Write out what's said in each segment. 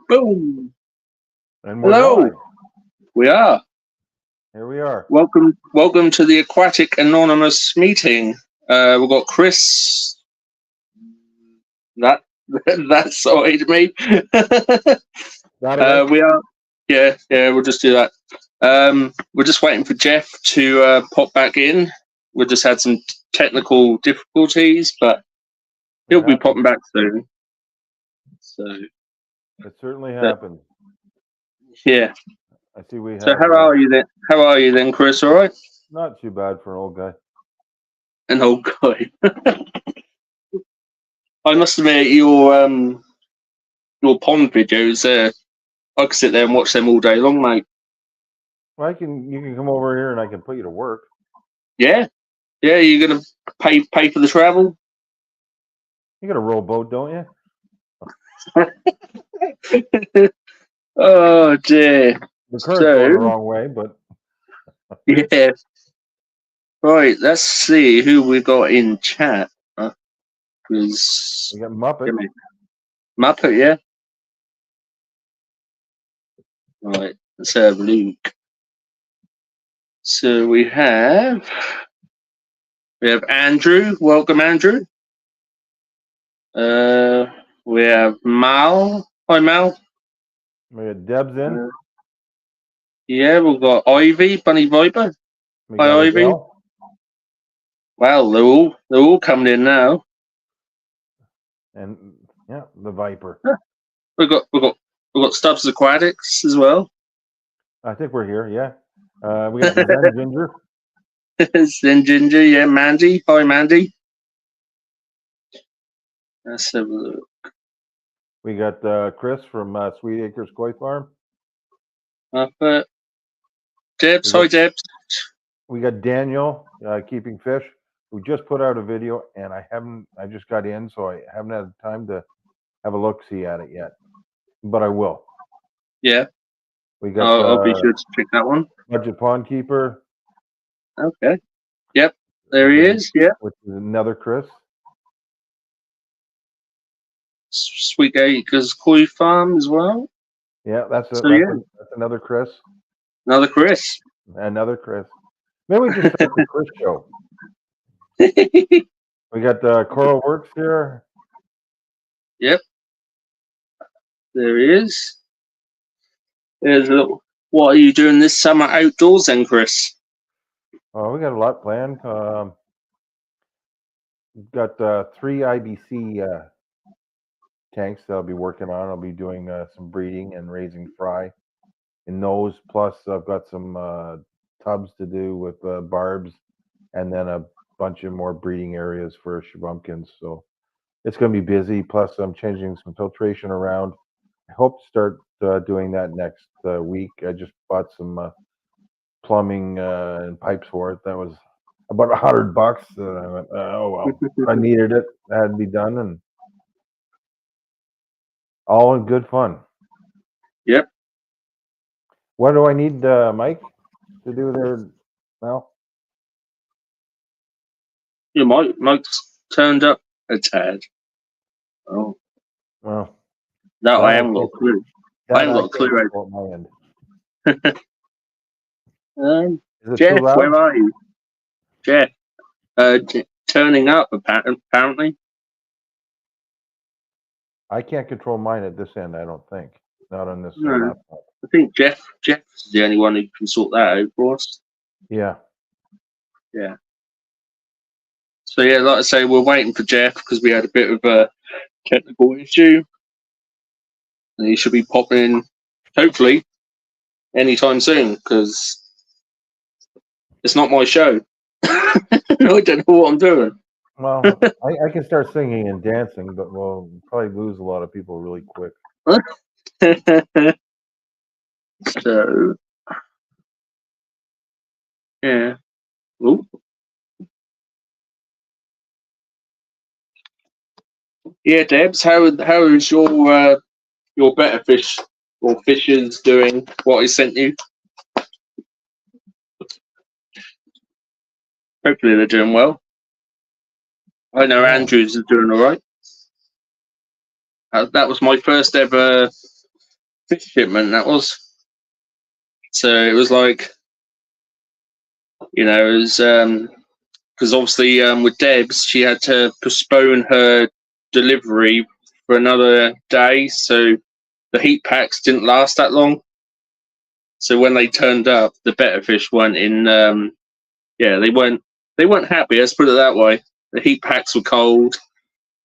Boom. And we're Hello. live. We are. Here we are. Welcome to the Aquatic Anonymous meeting. We've got Chris. That that side me. That away? We are. Yeah. We'll just do that. We're just waiting for Jeff to pop back in. We just had some technical difficulties, but he'll be popping back soon. So It certainly but, happened. yeah. I see we have. So how are you then? How are you then, Chris? All right. Not too bad for an old guy. An old guy. I must admit, your pond videos, I could sit there and watch them all day long, mate. Well, you can come over here and I can put you to work. Yeah, you're gonna pay for the travel. You got a rowboat, don't you? Oh dear. The current's going the wrong way, but yeah. Right, let's see who we got in chat. We got Muppet. Muppet, yeah. Right, let's have a look. So we have Andrew. Welcome, Andrew. We have Mal. Hi, Mal. We got Deb's in. Yeah, we've got Ivy, Bunny Viper. Hi, Ivy. Adele. Well, they're all coming in now. And yeah, the Viper. Yeah. We've got Stubbs Aquatics as well. I think we're here. Yeah. We got Zen Ginger. Zen Ginger, yeah, Mandy. Hi, Mandy. Let's have a look. We got Chris from Sweet Acres Koi Farm. Debs, hi, Debs. We got Daniel, Keeping Fish, who just put out a video, and I just got in, so I haven't had time to have a look-see at it yet, but I will. Yeah. We got. I'll be sure to check that one. Budget Pond Keeper. Okay. Yep. There he is. Yeah. Which is another Chris. Sweet Acres Koi Farm as well. Yeah, that's another Chris. Another Chris. Another Chris. Maybe we just start the Chris show. We got Coral Works here. Yep. There he is. There's what are you doing this summer outdoors then, Chris? Oh, we got a lot planned. We've got 3 IBC tanks that I'll be working on. I'll be doing some breeding and raising fry in those. Plus, I've got some tubs to do with barbs, and then a bunch of more breeding areas for shabumkins. So it's going to be busy. Plus, I'm changing some filtration around. I hope to start doing that next week. I just bought some plumbing and pipes for it. That was about $100. I went, oh well, I needed it. It had to be done, and all in good fun. Yep. What do I need, Mike, to do there now? Your mic's turned up a tad. Oh. Well. No, I haven't got a clue. I haven't got a clue. Right now. Jeff, where are you? Jeff, turning up apparently. I can't control mine at this end. I don't think. Not on this. No. I think Jeff is the only one who can sort that out for us. Yeah. Yeah. So yeah, like I say, we're waiting for Jeff because we had a bit of a technical issue, and he should be popping in hopefully anytime soon because it's not my show. I don't know what I'm doing. Well, I can start singing and dancing, but we'll probably lose a lot of people really quick. So, yeah. Ooh. Yeah, Debs, how is your better fish or fishers doing? What I sent you? Hopefully they're doing well. I know Andrews is doing all right. That was my first ever fish shipment that was. So it was like, it was because obviously with Debs, she had to postpone her delivery for another day, so the heat packs didn't last that long. So when they turned up, the better fish weren't in. They weren't happy. Let's put it that way. The heat packs were cold,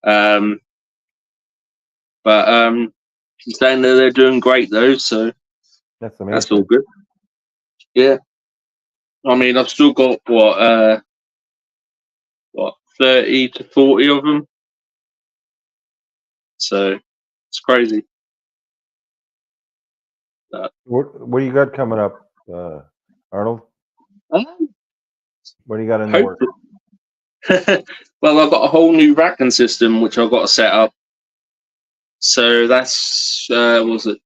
but she's saying that they're doing great though, so That's amazing. that's all good. Yeah, I mean, I've still got what 30 to 40 of them, so it's crazy. What do you got coming up, Arnold? What do you got in the works? Well, I've got a whole new racking system which I've got to set up. So that's was it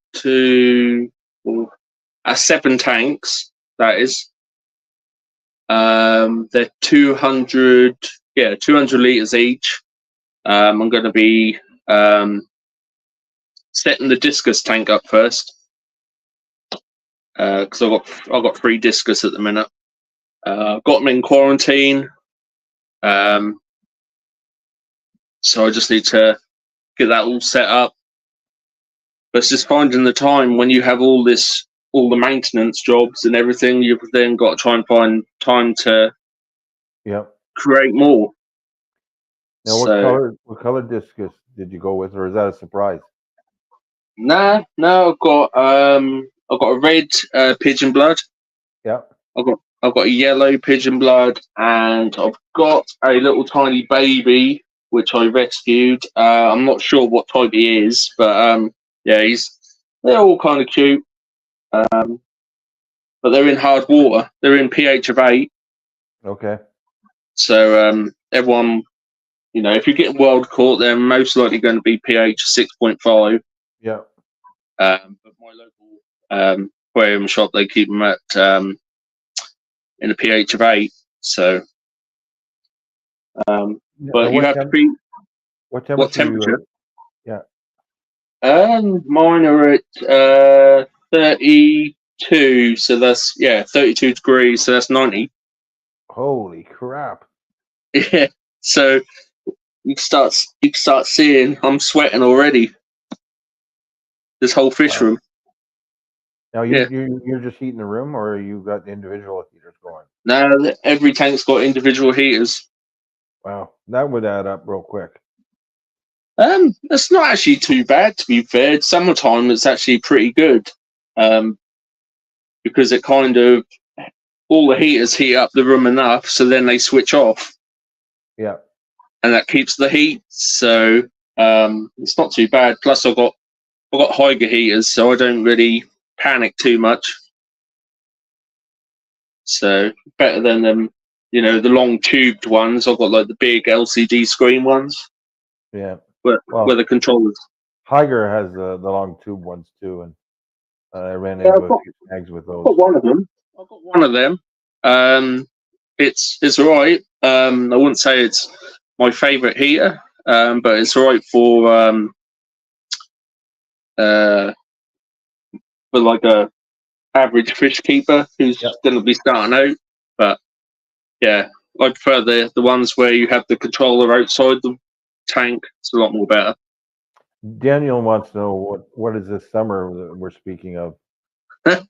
7 tanks? That is. They're 200 liters each. I'm going to be setting the discus tank up first because I've got 3 discus at the minute. I've got them in quarantine, so I just need to get that all set up. But it's just finding the time when you have all the maintenance jobs and everything. You've then got to try and find time to create more. Now, what color discus did you go with, or is that a surprise? No, I've got a red pigeon blood. Yeah. I've got a yellow pigeon blood, and I've got a little tiny baby which I rescued. I'm not sure what type he is, but they're all kind of cute. But they're in hard water. They're in pH of 8. Okay. So everyone, if you get wild caught, they're most likely going to be pH 6.5. Yeah. But my local aquarium shop, they keep them at in a pH of 8. So, but you have to be. What temperature? Yeah. Mine are at 32. So that's 32 degrees. So that's 90. Holy crap! Yeah. So you can start seeing I'm sweating already. This whole fish room. Now you're just heating the room, or you got individual heaters going? No, every tank's got individual heaters. Wow, that would add up real quick. It's not actually too bad, to be fair. Summertime, it's actually pretty good, because it kind of all the heaters heat up the room enough, so then they switch off. Yeah, and that keeps the heat. So it's not too bad. Plus, I've got Hygge heaters, so I don't really panic too much. So better than them, the long tubed ones. I've got like the big LCD screen ones. Yeah. Where the controllers. Hygge has the long tube ones too, and I ran into a few snags with those. I've got one of them. It's all right. I wouldn't say it's my favourite heater, but it's all right for like a average fish keeper who's going to be starting out. But yeah, I prefer the ones where you have the controller outside the tank. It's a lot more better. Daniel wants to know what is this summer that we're speaking of. Well,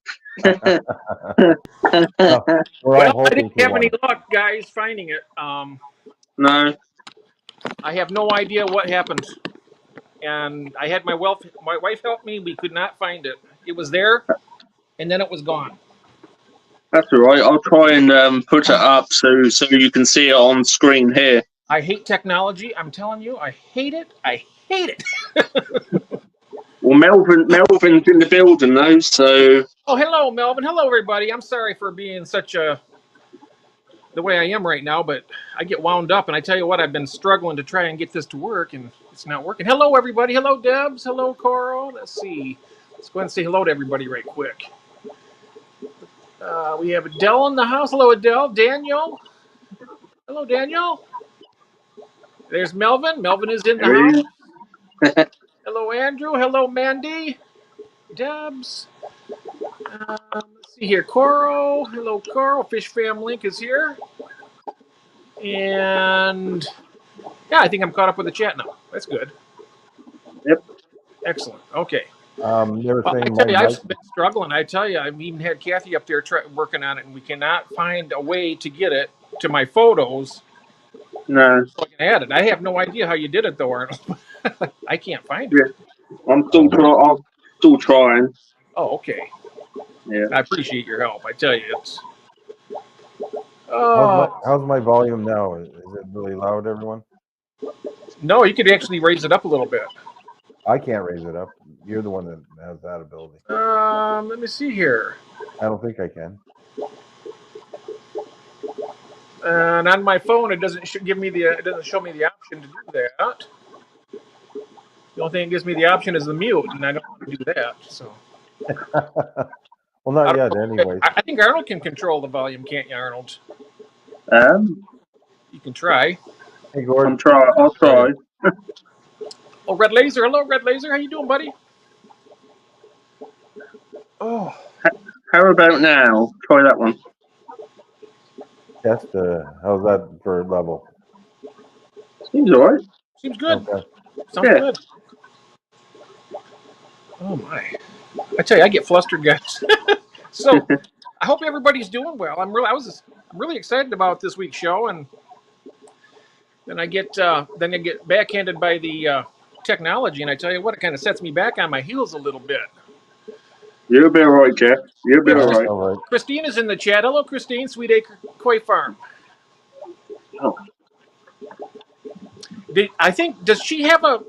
I didn't have any luck, guys, finding it. No, I have no idea what happened, and I had my wife help me. We could not find it. It was there, and then it was gone. That's all right. I'll try and put it up so you can see it on screen here. I hate technology. I'm telling you, I hate it. I hate it. Well, Melvin's in the building though, so. Oh, hello, Melvin. Hello, everybody. I'm sorry for being the way I am right now, but I get wound up, and I tell you what, I've been struggling to try and get this to work, and it's not working. Hello, everybody. Hello, Debs. Hello, Coral. Let's see. Let's go ahead and say hello to everybody right quick. We have Adele in the house. Hello, Adele. Daniel. Hello, Daniel. There's Melvin. Melvin is in the house. Hello, Andrew. Hello, Mandy. Debs. Let's see here. Coral. Hello, Coral. Fish Fam Link is here. And yeah, I think I'm caught up with the chat now. That's good. Yep. Excellent. Okay. They were Well, I saying tell my you, mic. I've been struggling. I tell you, I've even had Kathy up there working on it, and we cannot find a way to get it to my photos No. so I can add it. I have no idea how you did it, though, Arnold. I can't find it. Yeah. I'm still trying. Oh, okay. Yeah. I appreciate your help. I tell you, it's. Oh, How's my volume now? Is it really loud, everyone? no, you could actually raise it up a little bit. I can't raise it up. You're the one that has that ability. Let me see here. I don't think I can. And on my phone, it doesn't give me it doesn't show me the option to do that. The only thing it gives me the option is the mute, and I don't want to do that. So. Well, not yet, anyways. I think Arnold can control the volume, can't you, Arnold? You can try. Hey, Gordon. I'll try. Oh, Red Laser. Hello, Red Laser. How you doing, buddy? Oh. How about now? Try that one. Test. How's that for level? Seems alright. Seems good. Okay. Sounds good. Oh my! I tell you, I get flustered, guys. So I hope everybody's doing well. I'm really excited about this week's show, and then I get backhanded by the technology, and I tell you what, it kind of sets me back on my heels a little bit. You'll be alright, Jeff. You'll be alright. All right. Christine is in the chat. Hello, Christine, Sweet Acre Koi Farm. Oh. Does she have a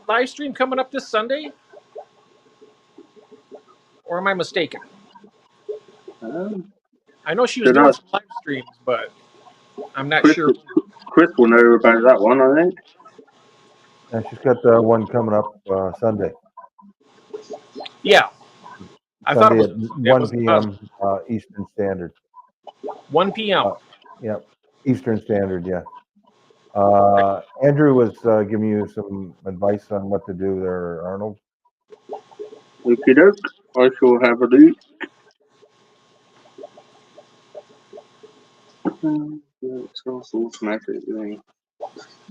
live stream coming up this Sunday? Or am I mistaken? I know she was doing some live streams, but I'm not sure. Chris will know about that one, I think. And she's got one coming up Sunday. Yeah. I thought it Sunday was at 1 p.m. Eastern Standard. 1 p.m. Yeah, Eastern Standard, yeah. Andrew was giving you some advice on what to do there, Arnold. Okie doke. I shall have a look. It's also automatic.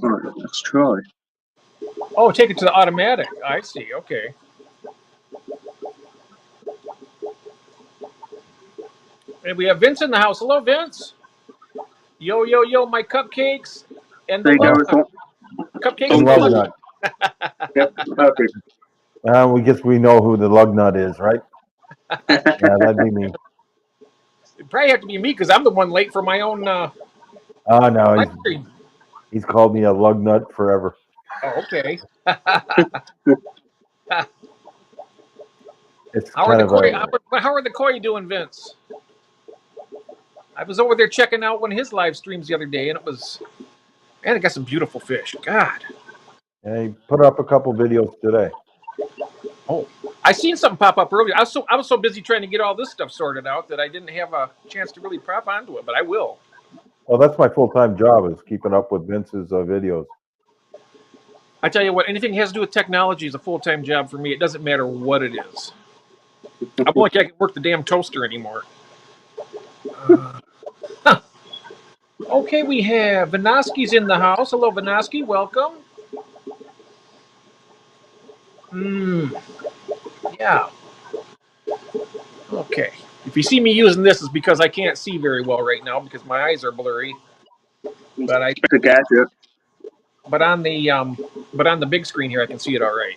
Alright, let's try. Oh, take it to the automatic. I see. Okay. And we have Vince in the house. Hello, Vince. Yo, yo, yo, my cupcakes. And the lug nut. Cupcakes and the lug nut. Yep, perfect. We guess we know who the lug nut is, right? Yeah, that'd be me. It'd probably have to be me because I'm the one late for my own no, live stream. He's called me a lug nut forever. Oh, okay. It's how are the koi doing, Vince? I was over there checking out one of his live streams the other day, and it got some beautiful fish. God. Yeah, he put up a couple videos today. Oh, I seen something pop up earlier. I was so busy trying to get all this stuff sorted out that I didn't have a chance to really prop onto it, but I will. Well, that's my full-time job, is keeping up with Vince's videos. I tell you what, anything that has to do with technology is a full-time job for me. It doesn't matter what it is. I'm like I can work the damn toaster anymore. Okay, we have Vinoski's in the house. Hello, Vinoski. Welcome. Yeah. Okay. If you see me using this, it's because I can't see very well right now because my eyes are blurry. But the gadget. But on the big screen here, I can see it all right.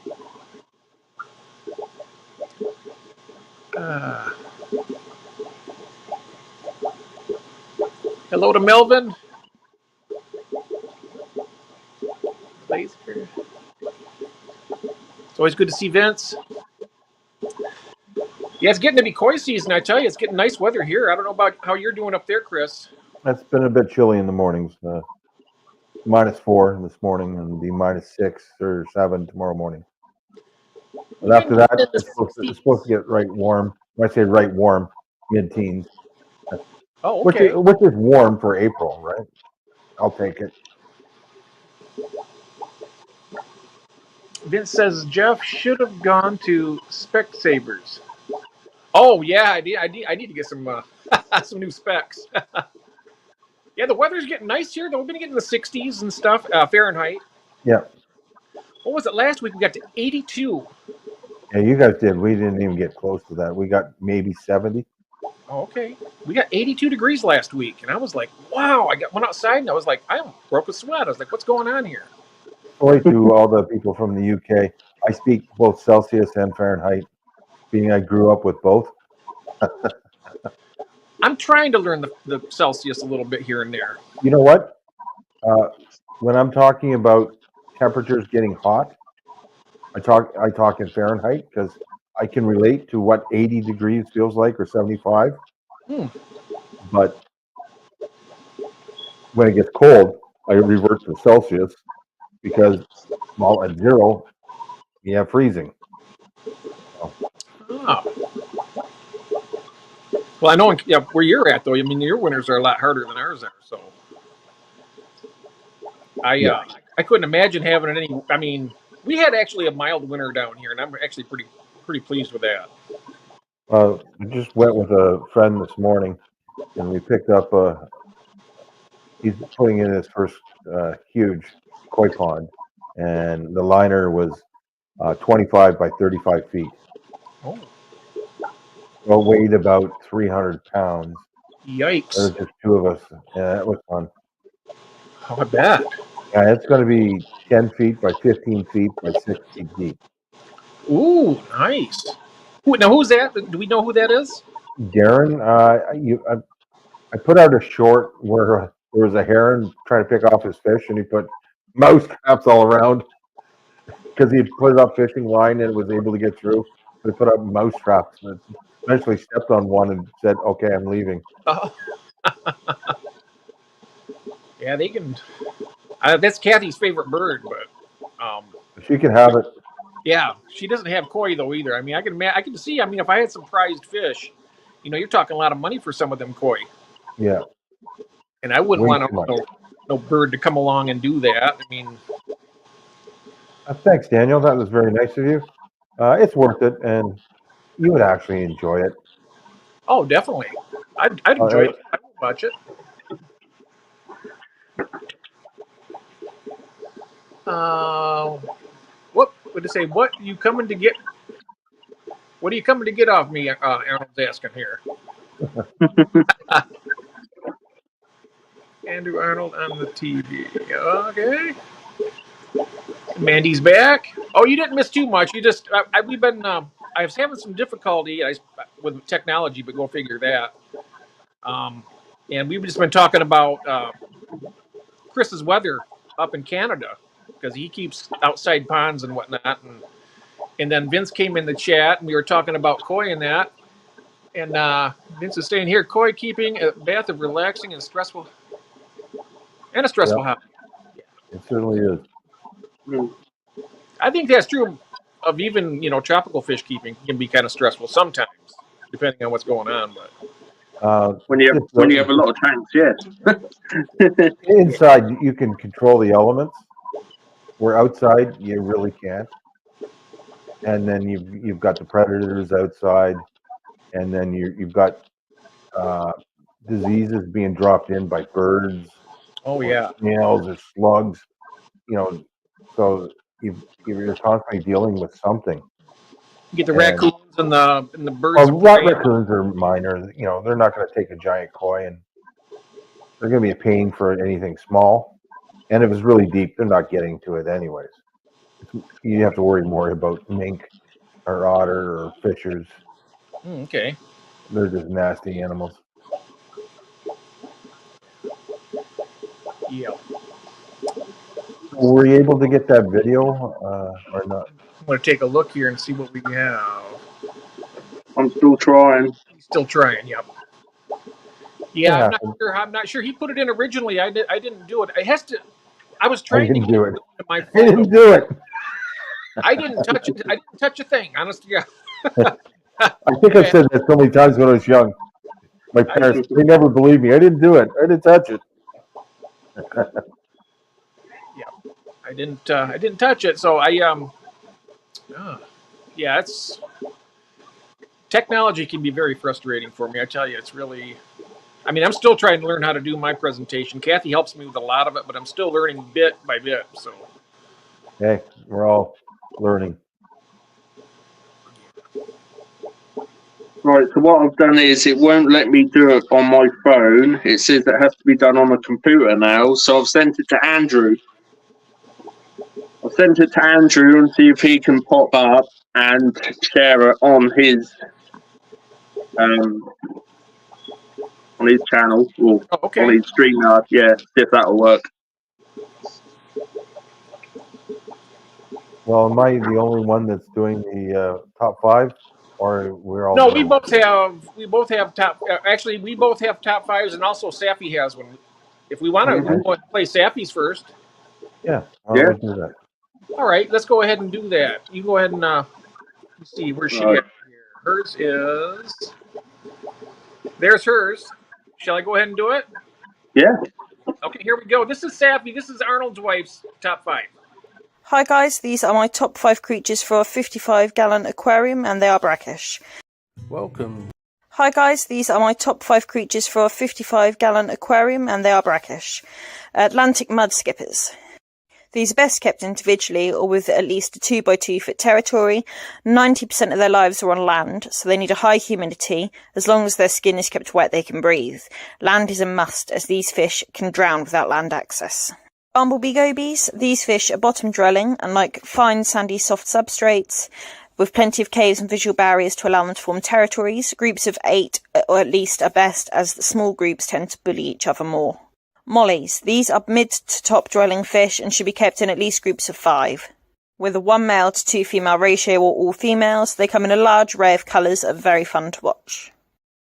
Hello to Melvin. Laser. It's always good to see Vince. Yeah, it's getting to be koi season. I tell you, it's getting nice weather here. I don't know about how you're doing up there, Chris. It's been a bit chilly in the mornings. -4 this morning, and be -6 or -7 tomorrow morning. But after that, it's supposed to get right warm. When I say right warm, mid-teens. Oh, okay. Which is warm for April, right? I'll take it. Vince says Jeff should have gone to Specsavers. Oh yeah, I need to get some some new specs. Yeah, the weather's getting nice here. Though we've been getting the 60s and stuff Fahrenheit. Yeah. What was it last week? We got to 82. Yeah, you guys did. We didn't even get close to that. We got maybe 70. Oh, okay. We got 82 degrees last week, and I was like, wow. Went outside, and I was like, I broke a sweat. I was like, what's going on here? Sorry to all the people from the UK. I speak both Celsius and Fahrenheit, being I grew up with both. I'm trying to learn the Celsius a little bit here and there. You know what? When I'm talking about temperatures getting hot, I talk in Fahrenheit because I can relate to what 80 degrees feels like or 75. But when it gets cold, I revert to Celsius because, well, at 0, you have freezing. Oh. Well, I know where you're at, though. I mean, your winters are a lot harder than ours are. So I couldn't imagine having it any. I mean, we had actually a mild winter down here, and I'm actually pretty pleased with that. I just went with a friend this morning, and we picked up he's putting in his first huge koi pond, and the liner was 25 by 35 feet. Oh. Well, weighed about 300 pounds. Yikes. There was just 2 of us. Yeah, that was fun. Oh, I bet. Yeah, it's going to be 10 feet by 15 feet by 6 feet deep. Ooh, nice. Now, who's that? Do we know who that is? Darren, I put out a short where there was a heron trying to pick off his fish, and he put mouse traps all around because he put it up fishing line and was able to get through. But he put up mouse traps and eventually stepped on one and said, "Okay, I'm leaving." Oh. Yeah, they can. That's Kathy's favorite bird, but She can have it. yeah, she doesn't have koi though either. I mean, I can see. I mean, if I had some prized fish, you're talking a lot of money for some of them koi. Yeah. And I wouldn't Way want too much. no bird to come along and do that. I mean, Thanks, Daniel. That was very nice of you. It's worth it, and you would actually enjoy it. oh, definitely, I'd enjoy it. I would watch it. What would it say? What are you coming to get? What are you coming to get off me? Arnold's asking here. Andrew Arnold on the TV. Okay. Mandy's back. Oh, you didn't miss too much. You just we've been. I was having some difficulty with technology, but go figure that. And we've just been talking about Chris's weather up in Canada because he keeps outside ponds and whatnot. And then Vince came in the chat and we were talking about koi and that. And Vince is saying here, koi keeping a bath of relaxing and stressful hobby. It certainly is. I think that's true of even tropical fish keeping can be kind of stressful sometimes, depending on what's going on. But when you have a lot of tanks, yes. Inside, you can control the elements. Where outside, you really can't. And then you've got the predators outside, and then you've got diseases being dropped in by birds. Oh yeah, snails or slugs. So you're constantly dealing with something. You get the raccoons and the birds. Raccoons are minor. They're not going to take a giant koi, and they're going to be a pain for anything small. And if it's really deep, they're not getting to it anyways. You have to worry more about mink or otter or fishers. Okay. They're just nasty animals. Yeah. Were you able to get that video or not? I'm going to take a look here and see what we have. I'm still trying. Still trying. Yep. Yeah, I'm not sure. He put it in originally. I didn't do it. It has to. I was trying to do it. My I didn't do it. I didn't touch it. I didn't touch a thing. Honestly, yeah. I think I've said that so many times when I was young. My parents, they never believed me. I didn't do it. I didn't touch it. Yeah, I didn't touch it. So I Yeah, technology can be very frustrating for me. I tell you, it's really. I mean, I'm still trying to learn how to do my presentation. Kathy helps me with a lot of it, but I'm still learning bit by bit. So. Hey, we're all learning. Right, so what I've done is it won't let me do it on my phone. It says it has to be done on a computer now. So I've sent it to Andrew. I've sent it to Andrew and see if he can pop up and share it on his channel or Oh, okay. on his StreamYard. Yeah, see if that'll work. Well, am I the only one that's doing the top 5, or we're all? No, doing we both have top. Actually, we both have top 5s, and also Safi has one. If we want to, Okay. we go play Safi's first. Yeah, why don't we do that? All right, let's go ahead and do that. You go ahead and let's see where's she at here. Hers is. There's hers. Shall I go ahead and do it? Yeah. Okay, here we go. This is Safi. This is Arnold's wife's top 5. Hi guys, these are my top 5 creatures for a 55-gallon aquarium, and they are brackish. Welcome. Hi guys, these are my top 5 creatures for a 55-gallon aquarium, and they are brackish. Atlantic mud skippers. These are best kept individually or with at least a 2x2 foot territory. 90% of their lives are on land, so they need a high humidity. As long as their skin is kept wet, they can breathe. Land is a must, as these fish can drown without land access. Bumblebee gobies. These fish are bottom dwelling and like fine sandy soft substrates with plenty of caves and visual barriers to allow them to form territories. Groups of 8 or at least are best, as the small groups tend to bully each other more. Mollies. These are mid to top dwelling fish and should be kept in at least groups of 5. With a 1 male to 2 female ratio or all females, they come in a large array of colours and are very fun to watch.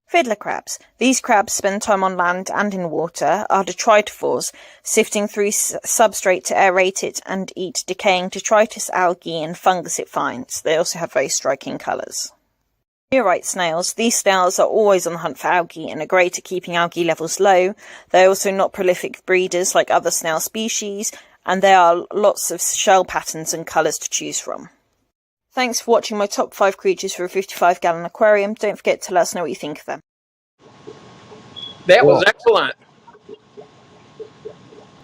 Fiddler crabs. These crabs spend time on land and in water, are detritivores, sifting through substrate to aerate it and eat decaying detritus, algae and fungus it finds. They also have very striking colours. Meteorite snails. These snails are always on the hunt for algae and are great at keeping algae levels low. They are also not prolific breeders like other snail species, and there are lots of shell patterns and colours to choose from. Thanks for watching my top 5 creatures for a 55-gallon aquarium. Don't forget to let us know what you think of them. That was excellent.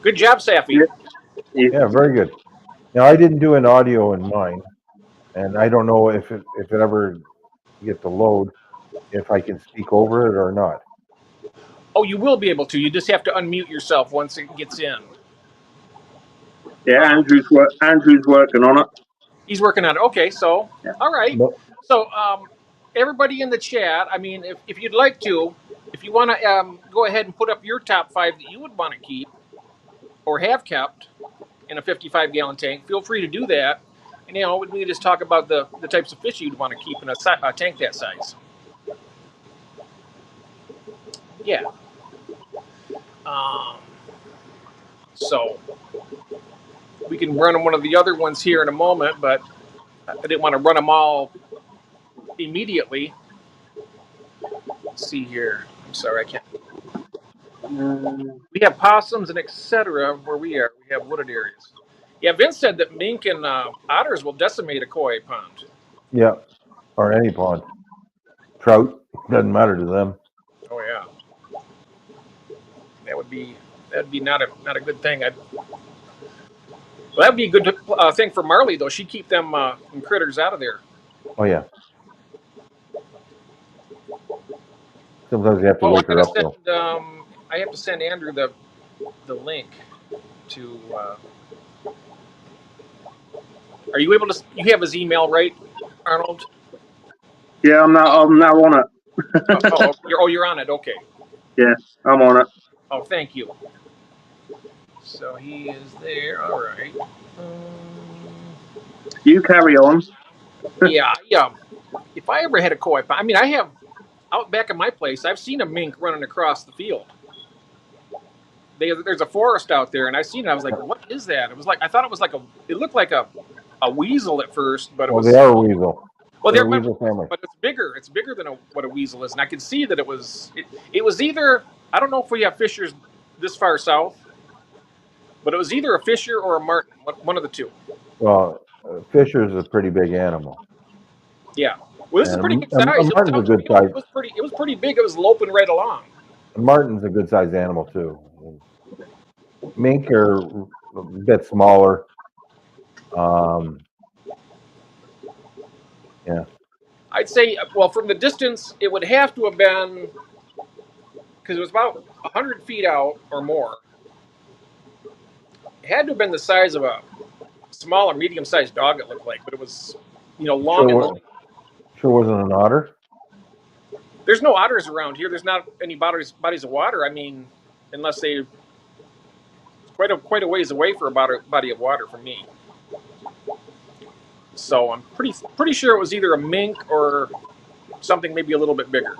Good job, Safi. Yeah, very good. Now, I didn't do an audio in mine, and I don't know if it ever gets to load, if I can speak over it or not. Oh, you will be able to. You just have to unmute yourself once it gets in. Yeah, Andrew's working on it. He's working on it. Okay, so, Yeah. all right. No. So, everybody in the chat, I mean, if you'd like to, if you want to go ahead and put up your top 5 that you would want to keep or have kept in a 55-gallon tank, feel free to do that. And, you know, we can just talk about the types of fish you'd want to keep in a tank that size. Yeah. So we can run one of the other ones here in a moment, but I didn't want to run them all immediately. Let's see here. I'm sorry, I can't. We have possums and etc. where we are. We have wooded areas. Yeah, Vince said that mink and otters will decimate a koi pond. Yeah, or any pond. Trout, doesn't matter to them. Oh yeah, that'd be not a good thing. Well, that'd be a good thing for Marley though. She'd keep them critters out of there. Oh yeah. Sometimes you have to wake her up though. I have to send Andrew the link to. Are you able to? You have his email, right, Arnold? Yeah, I'm now on it. You're on it. Okay. Yeah, I'm on it. Oh, thank you. So he is there. All right. You carry on. Yeah. If I ever had a koi pond, I mean, I have out back in my place. I've seen a mink running across the field. There's a forest out there, and I seen it. I was like, "What is that?" It was like I thought it was like it looked like a weasel at first, but it was. They are a weasel. Well, they're a weasel family, but it's bigger. It's bigger than what a weasel is, and I could see that it was. It was either, I don't know if we have fishers this far south, but it was either a fisher or a martin, one of the two. Well, Fisher's a pretty big animal. Yeah. Well, this is a pretty And good size. It martin's a was, good size. it was pretty big. It was loping right along. Martin's a good sized animal too. Mink are a bit smaller. Yeah. I'd say, well, from the distance, it would have to have been, because it was about 100 feet out or more. It had to have been the size of a small or medium-sized dog, it looked like, but it was, long and lanky. Sure wasn't an otter? There's no otters around here. There's not any bodies of water. I mean, unless they quite a ways away for a body of water from me. So I'm pretty sure it was either a mink or something maybe a little bit bigger.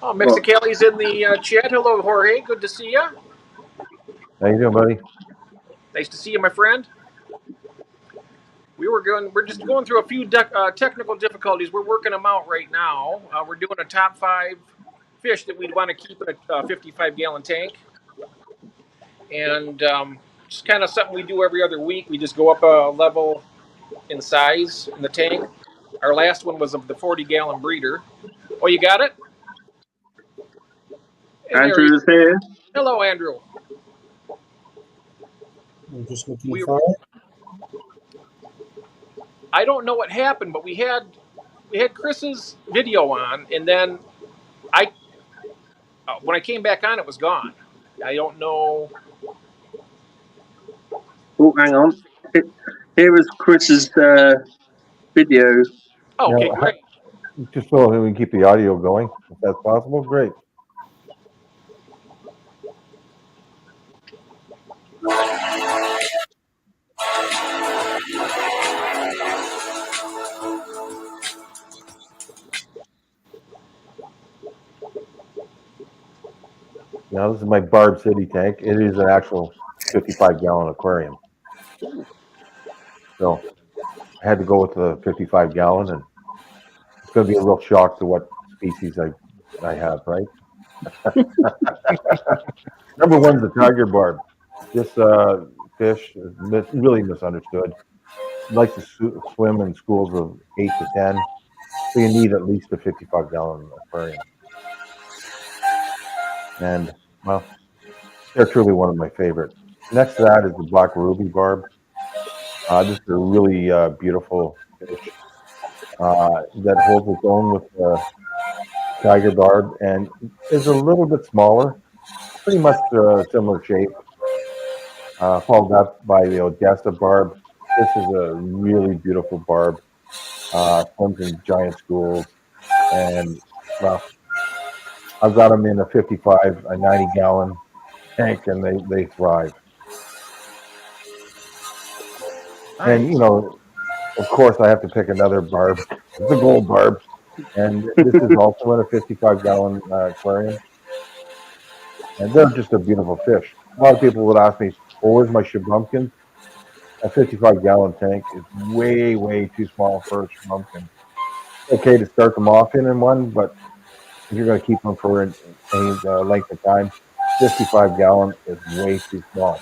Oh, Mexicali's in the chat. Hello, Jorge. Good to see you. How you doing, buddy? Nice to see you, my friend. We're just going through a few technical difficulties. We're working them out right now. We're doing a top 5 fish that we'd want to keep in a 55-gallon tank, and just kind of something we do every other week. We just go up a level in size in the tank. Our last one was of the 40-gallon breeder. Oh, you got it? Andrew is here. Hello, Andrew. I'm just looking for it. I don't know what happened, but we had Chris's video on, and then when I came back on, it was gone. I don't know. Oh, hang on. Here was Chris's video. Oh, okay, great. Just so we can keep the audio going, if that's possible. Great. Now, this is my Barb City tank. It is an actual 55-gallon aquarium. So I had to go with the 55-gallon, and it's going to be a real shock to what species I have, right? Number one is the tiger barb. This fish is really misunderstood. It likes to swim in schools of 8 to 10, so you need at least a 55-gallon aquarium. And, well, they're truly one of my favorites. Next to that is the black ruby barb. This is a really beautiful fish that holds its own with the tiger barb and is a little bit smaller, pretty much similar shape, followed up by the Odessa barb. This is a really beautiful barb, swims in giant schools, and, well, I've got them in a 55, a 90-gallon tank, and they thrive. Nice. And, of course, I have to pick another barb, the gold barb, and this is also in a 55-gallon aquarium. And they're just a beautiful fish. A lot of people would ask me, well, where's my shabumpkin? A 55-gallon tank is way, way too small for a shabumpkin. Okay to start them off in one, but if you're going to keep them for any length of time, 55-gallon is way too small.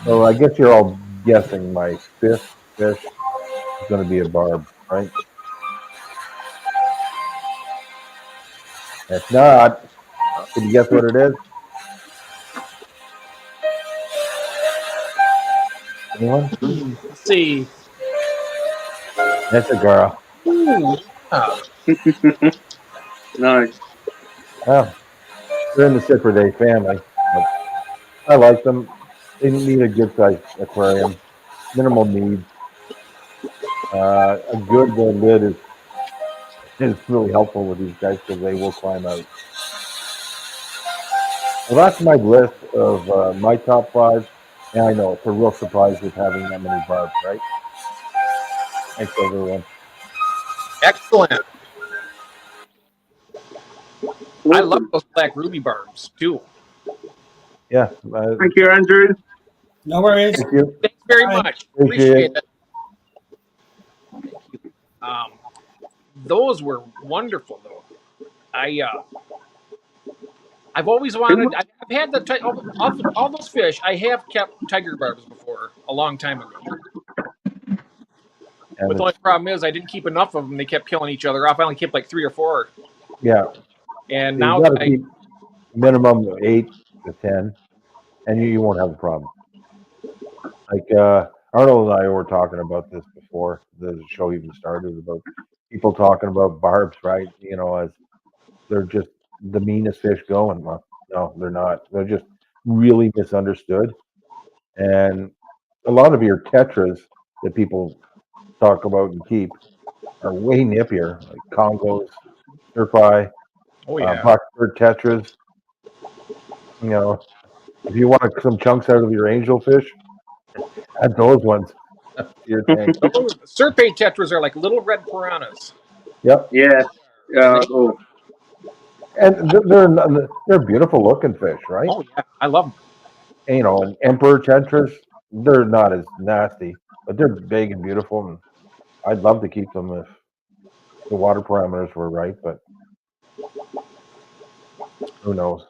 So I guess you're all guessing my fifth fish is going to be a barb, right? If not, can you guess what it is? Anyone? Let's see. That's a girl. Nice. Oh, they're in the Cypridae family. But I like them. They need a good sized aquarium. Minimal needs. A good lid is really helpful with these guys because they will climb out. Well, that's my list of my top 5. And I know it's a real surprise with having that many barbs, right? Thanks, everyone. Excellent. I love those black ruby barbs too. Yeah. Thank you, Andrew. No worries. Thank you. Thanks very much. Appreciate it. Thank you. Those were wonderful, though. I've always wanted. I've had all those fish. I have kept tiger barbs before a long time ago. And But the only problem is I didn't keep enough of them. They kept killing each other off. I only kept like 3 or 4. yeah, And you now got that to keep minimum of 8 to 10, and you won't have a problem. Like Arnold and I were talking about this before the show even started, about people talking about barbs, right? You know, as they're just the meanest fish going. Well, no, they're not. They're just really misunderstood. And a lot of your tetras that people talk about and keep are way nippier, like Congos, Surfeye, oh yeah, Blackbird tetras. You know, if you want some chunks out of your angelfish, add those ones to your tank. those Serpay tetras are like little red piranhas. Yep. Yeah. And Oh, And they're beautiful looking fish, right? oh yeah, I love them. And, you know, and emperor tetras, they're not as nasty, but they're big and beautiful, and I'd love to keep them if the water parameters were right, but who knows?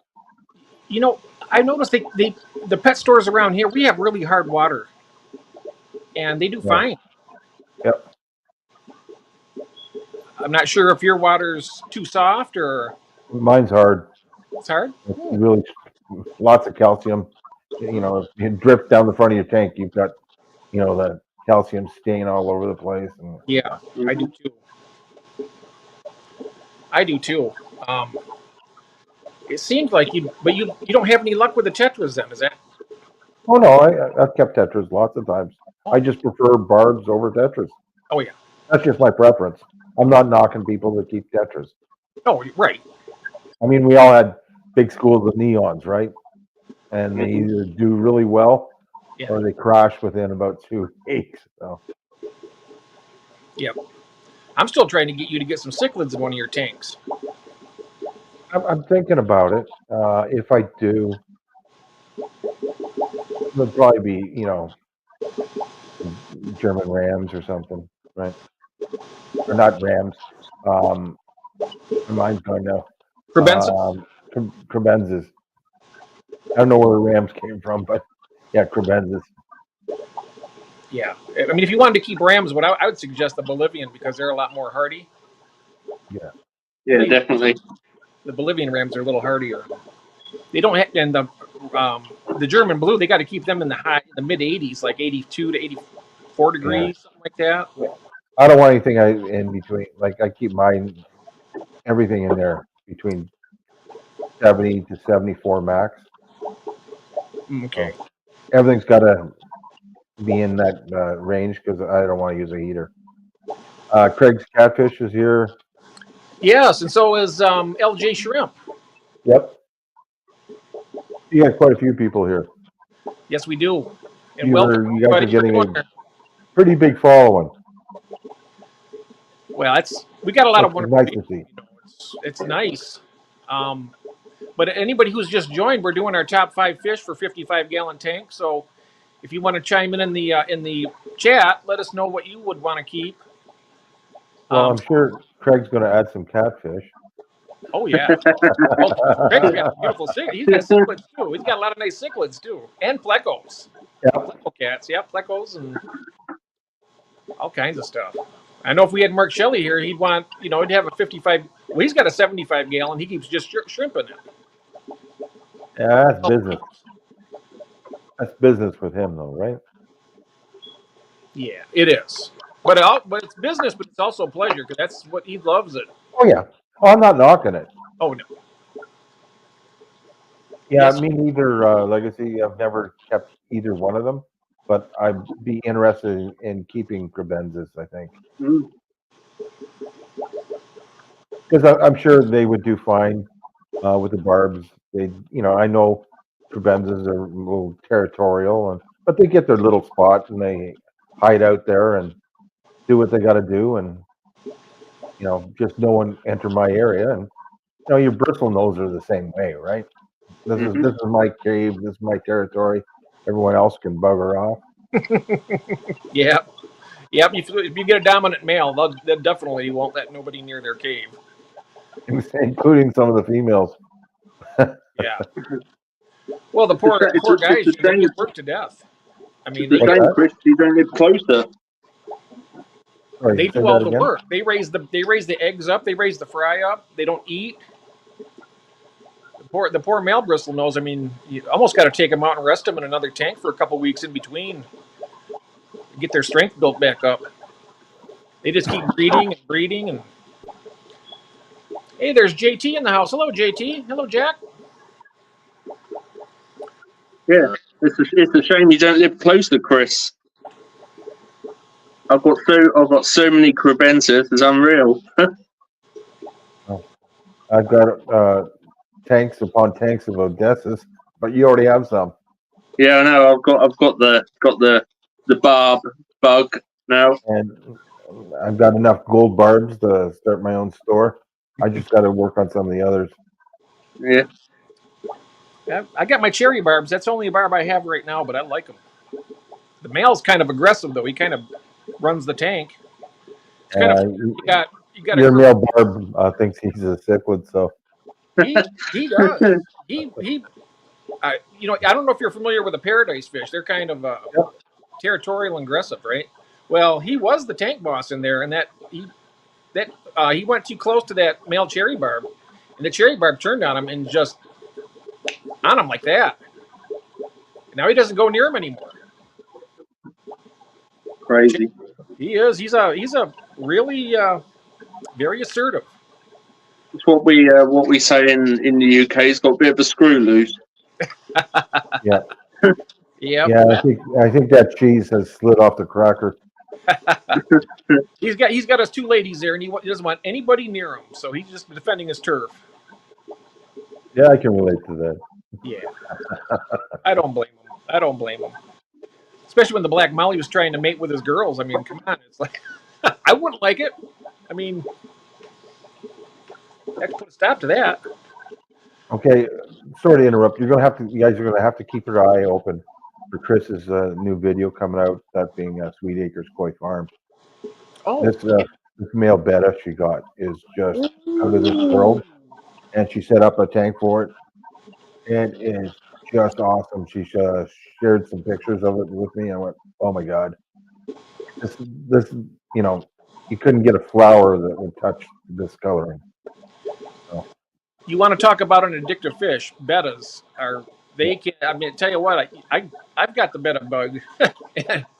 You know, I noticed the pet stores around here, we have really hard water, and they do Yeah. fine. Yep. I'm not sure if your water's too soft or Mine's hard. it's hard. It's really lots of calcium. You know, if you drip down the front of your tank, you've got, you know, the calcium stain all over the place. And Yeah, I do too. I do too. It seems like you don't have any luck with the tetras then, is that? oh no, I've kept tetras lots of times. I just prefer barbs over tetras. Oh yeah. That's just my preference. I'm not knocking people that keep tetras. Oh right. I mean, we all had big schools of neons, right? And they either do really well or they crash within about 2 weeks. So. Yep. I'm still trying to get you to get some cichlids in one of your tanks. I'm thinking about it. If I do, it'll probably be, you know, German Rams or something, right? Or not Rams. Mine's going now. Crebensis. I don't know where the Rams came from, but yeah, Crebensis. Yeah. I mean, if you wanted to keep rams, what I would suggest the Bolivian, because they're a lot more hardy. Yeah. yeah, definitely. The Bolivian rams are a little hardier. They don't have, and the German blue, they got to keep them in the mid 80s, like 82 to 84 degrees, something like that. Yeah. I don't want anything in between. Like I keep everything in there between 70 to 74 max. Okay. So everything's got to be in that range because I don't want to use a heater. Craig's Catfish is here. Yes, and so is LJ Shrimp. Yep. You got quite a few people here. Yes, we do. And You guys are getting a pretty big following. Well, we got a lot of wonderful nice people. to see. It's nice. But anybody who's just joined, we're doing our top 5 fish for 55-gallon tank. So if you want to chime in the chat, let us know what you would want to keep. Well, I'm sure Craig's going to add some catfish. Oh yeah. Well, Craig's got beautiful cichlids. He's got cichlids too. He's got a lot of nice cichlids too, and plecos. Yeah. Pleco cats, yeah, plecos and all kinds of stuff. I know if we had Mark Shelley here, he'd want, he'd have a 55. Well, he's got a 75-gallon. He keeps just shrimping it. Yeah, that's business. That's business with him, though, right? Yeah, it is. But it's business, but it's also pleasure because that's what he loves it. Oh yeah. Oh, I'm not knocking it. Oh no. Yeah, Yes. me neither. Legacy. I've never kept either one of them, but I'd be interested in keeping Crebensis, I think, because I'm sure they would do fine with the barbs. They, I know Crebensis are a little territorial, but they get their little spot and they hide out there and do what they got to do, and just no one enter my area. And your bristle nose are the same way, right? This is my cave. This is my territory. Everyone else can bugger off. Yeah. Yep. If you get a dominant male, they definitely won't let nobody near their cave. Including some of the females. Yeah. Well, the poor It's poor just guys, the they same. get worked to death. I mean, The they What's same, that? Chris. You don't live closer. Sorry, they say do all that the again? work. They raise the eggs up. They raise the fry up. They don't eat. The poor male bristle knows. I mean, you almost got to take them out and rest them in another tank for a couple weeks in between to get their strength built back up. They just keep breeding and breeding. And hey, there's JT in the house. Hello, JT. Hello, Jack. Yeah, it's a shame you don't live closer, Chris. I've got so many crebensis. It's unreal. I've got tanks upon tanks of Odessas, but you already have some. Yeah, I know. I've got the barb bug now. And I've got enough gold barbs to start my own store. I just got to work on some of the others. Yeah, I got my cherry barbs. That's the only barb I have right now, but I like them. The male's kind of aggressive, though. He kind of runs the tank. It's kind of you got a Your girl. male barb thinks he's a cichlid, so He does. He I don't know if you're familiar with a paradise fish. They're kind of territorial and aggressive, right? Well, he was the tank boss in there, and he went too close to that male cherry barb, and the cherry barb turned on him and just on him like that. And now he doesn't go near him anymore. crazy. He is. He's a really very assertive. It's what we say in the UK. He's got a bit of a screw loose. yeah. Yep. Yeah, I think that cheese has slid off the cracker. He's got his two ladies there, and he doesn't want anybody near him, so he's just defending his turf. Yeah, I can relate to that. Yeah, I don't blame him. Especially when the Black Molly was trying to mate with his girls. I mean, come on, it's like I wouldn't like it. I mean, I have to put a stop to that. Okay, sorry to interrupt. You guys are gonna have to keep your eye open for Chris's new video coming out. That being Sweet Acres Koi Farm. Oh, This male betta she got is just out of this world, and she set up a tank for it. It is just awesome. She shared some pictures of it with me. I went, oh my god, this you couldn't get a flower that would touch this coloring. So. You want to talk about an addictive fish? Bettas are they can. I mean, tell you what, I've got the betta bug,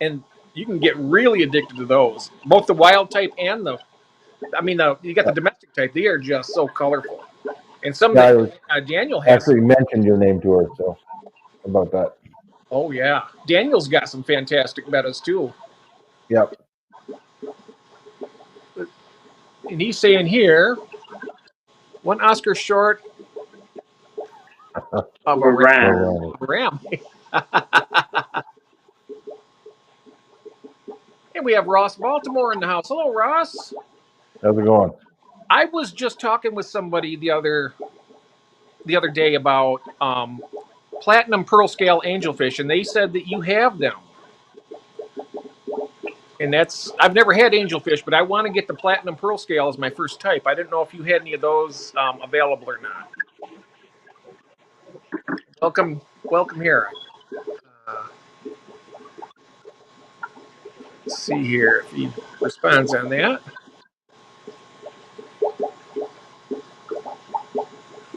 and you can get really addicted to those. Both the wild type and you got the domestic type. They are just so colorful. And some that Daniel has actually mentioned your name to her, so about that. Oh yeah, Daniel's got some fantastic bettas too. Yep. And he's saying here, one Oscar short of a ram. And we have Ross Baltimore in the house. Hello, Ross. How's it going? I was just talking with somebody the other day about platinum pearl scale angelfish, and they said that you have them. And I've never had angelfish, but I want to get the platinum pearl scale as my first type. I didn't know if you had any of those available or not. Welcome here. Let's see here if he responds on that.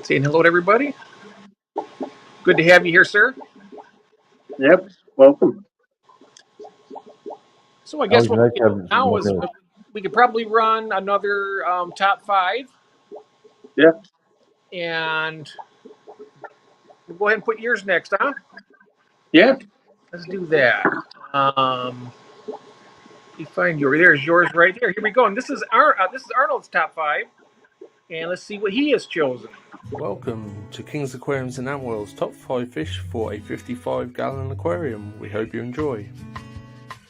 Saying hello to everybody. Good to have you here, sir. Yep, welcome. So I guess what we can do now is we could probably run another top 5. Yeah. And we'll go ahead and put yours next, huh? Yeah. Let's do that. You find there's yours right there. Here we go. And this is Arnold's top 5. And let's see what he has chosen. Welcome to King's Aquariums and Antwell's top 5 fish for a 55-gallon aquarium. We hope you enjoy.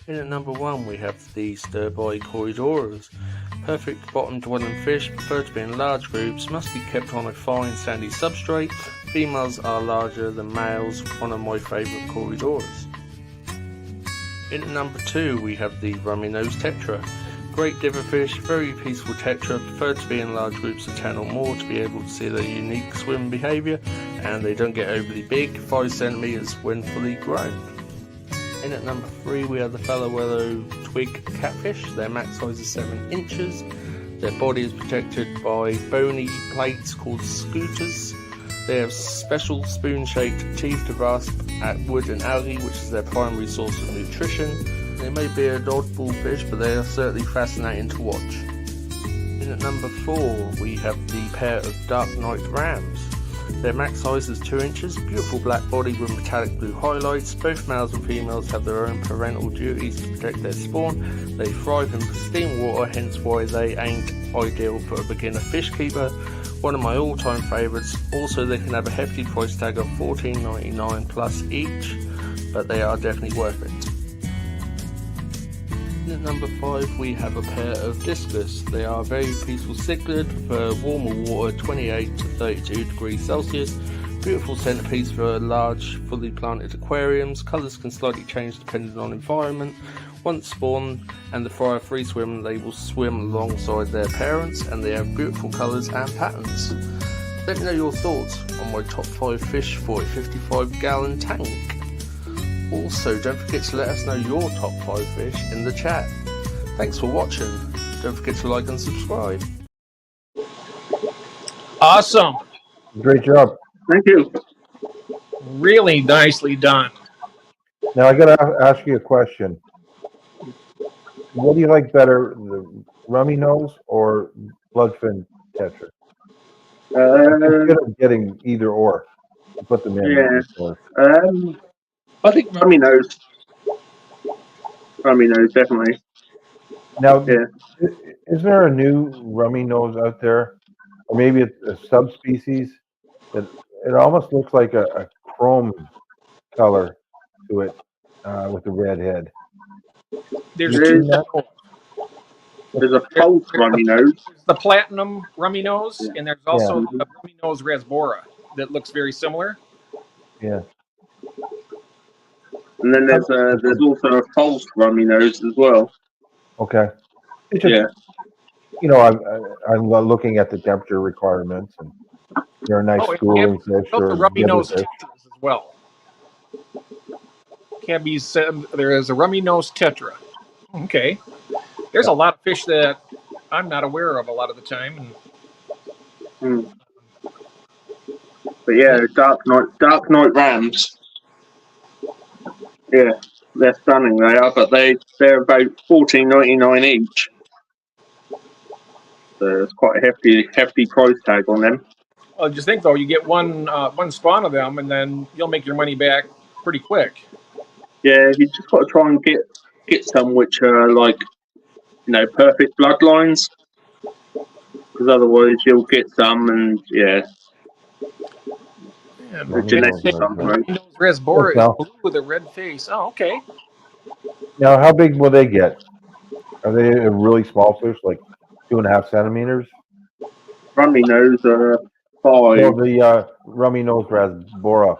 In at number 1 we have the stir-by Corydoras. Perfect bottom-dwelling fish, preferred to be in large groups, must be kept on a fine sandy substrate. Females are larger than males, one of my favourite Corydoras. In at number 2 we have the rummy-nosed tetra. Great diver fish, very peaceful tetra, preferred to be in large groups of 10 or more to be able to see their unique swim behaviour and they don't get overly big, 5 centimeters when fully grown. In at number 3 we have the fellow willow twig catfish. Their max size is 7 inches. Their body is protected by bony plates called scooters. They have special spoon-shaped teeth to grasp at wood and algae, which is their primary source of nutrition. They may be an oddball fish, but they are certainly fascinating to watch. In at number 4 we have the pair of dark night rams. Their max size is 2 inches, beautiful black body with metallic blue highlights. Both males and females have their own parental duties to protect their spawn. They thrive in pristine water, hence why they ain't ideal for a beginner fish keeper. One of my all-time favourites. Also, they can have a hefty price tag of $14.99 plus each, but they are definitely worth it. At number 5 we have a pair of discus. They are a very peaceful cichlid for warmer water, 28 to 32 degrees Celsius. Beautiful centerpiece for large, fully planted aquariums. Colours can slightly change depending on environment. Once spawned and the fry free swim, they will swim alongside their parents, and they have beautiful colours and patterns. Let me know your thoughts on my top 5 fish for a 55-gallon tank. Also, don't forget to let us know your top 5 fish in the chat. Thanks for watching. Don't forget to like and subscribe. Awesome. Great job. Thank you. Really nicely done. Now I got to ask you a question. What do you like better, the rummy nose or bloodfin tetra? Consider getting either or. Put them in. Yeah. I think rummy nose. Rummy nose, definitely. Now, Yeah. is there a new rummy nose out there, or maybe it's a subspecies that it almost looks like a chrome color to it with the red head? There's There's two. a false rummy nose. There's the platinum rummy nose, Yeah. and there's also the rummy nose rasbora that looks very similar. Yeah. And then there's also a false rummy nose as well. Okay. It's just, Yeah. You know, I'm looking at the temperature requirements, and they're a nice schooling fish. Also Or rummy nose fish. tetras as well. Cabby's said there is a rummy nose tetra. Okay. There's a lot of fish that I'm not aware of a lot of the time. And But yeah, dark night rams. Yeah, they're stunning. They are, but they're about $14.99 each. So it's quite a hefty price tag on them. Well, just think though, you get one spawn of them, and then you'll make your money back pretty quick. Yeah, you just got to try and get some which are like, perfect bloodlines. Because otherwise you'll get some, and yeah. The genetic rummy nose rasbora is blue with a red face. Oh, okay. Now, how big will they get? Are they a really small fish, like 2.5 centimeters? Rummy nose 5. Well, the rummy nose rasbora.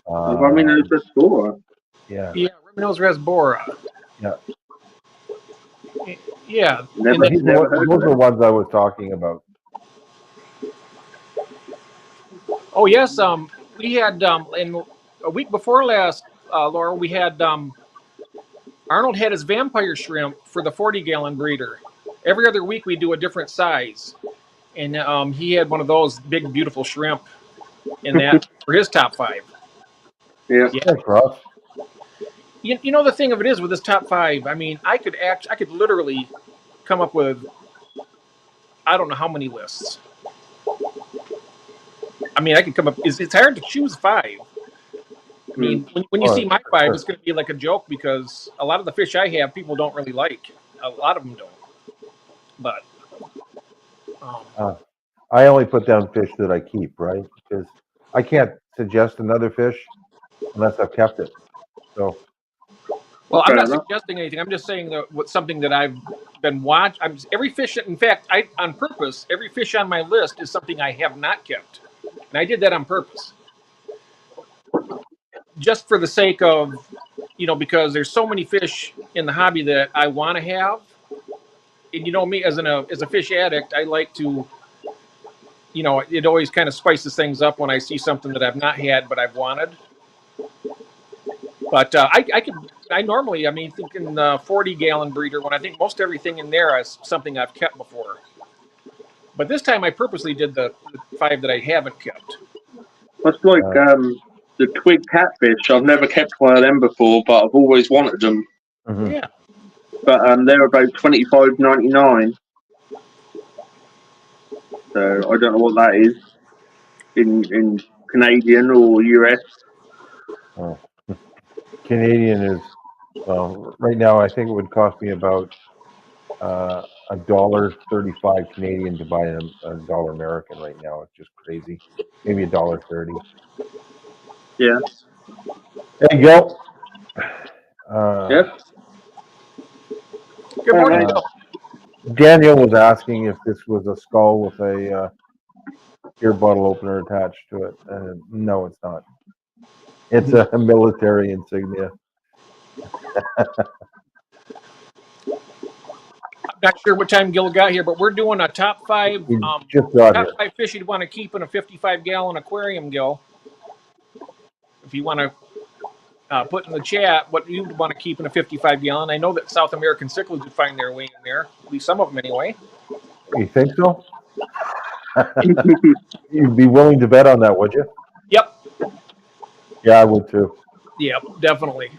Rummy nose rasbora. Yeah. Yeah, rummy nose rasbora. Yeah. Yeah. Those are the ones I was talking about. Oh yes, we had in a week before last, Laura, we had Arnold had his vampire shrimp for the 40-gallon breeder. Every other week we do a different size, and he had one of those big, beautiful shrimp in that for his top 5. Yeah. That's rough. You know the thing of it is with this top 5. I mean, I could literally come up with I don't know how many lists. I mean, I could come up. It's hard to choose 5. I mean, when you see my 5, it's going to be like a joke because a lot of the fish I have, people don't really like. A lot of them don't. But I only put down fish that I keep, right? Because I can't suggest another fish unless I've kept it. So. Well, I'm not suggesting anything. I'm just saying that what's something that I've been watching. Every fish, in fact, on purpose, every fish on my list is something I have not kept. And I did that on purpose. Just for the sake of, because there's so many fish in the hobby that I want to have. And me, as a fish addict, I like to it always kind of spices things up when I see something that I've not had but I've wanted. But I normally, thinking 40-gallon breeder when I think most everything in there is something I've kept before. But this time I purposely did the 5 that I haven't kept. That's like the twig catfish. I've never kept one of them before, but I've always wanted them. Mhm. Yeah. But they're about $25.99. So I don't know what that is in Canadian or US. Oh. Canadian is, well, right now I think it would cost me about $1.35 Canadian to buy a dollar American right now. It's just crazy. Maybe $1.30. Yeah. There you go. Yep. Good morning, Alright. Bill. Daniel was asking if this was a skull with a beer bottle opener attached to it. No, it's not. It's a military insignia. I'm not sure what time Gil got here, but we're doing a top 5 We just got here. top 5 fish you'd want to keep in a 55-gallon aquarium, Gil. If you want to put in the chat what you'd want to keep in a 55-gallon. I know that South American cichlids would find their way in there, at least some of them anyway. You think so? You'd be willing to bet on that, would you? Yep. Yeah, I would too. Yep, definitely.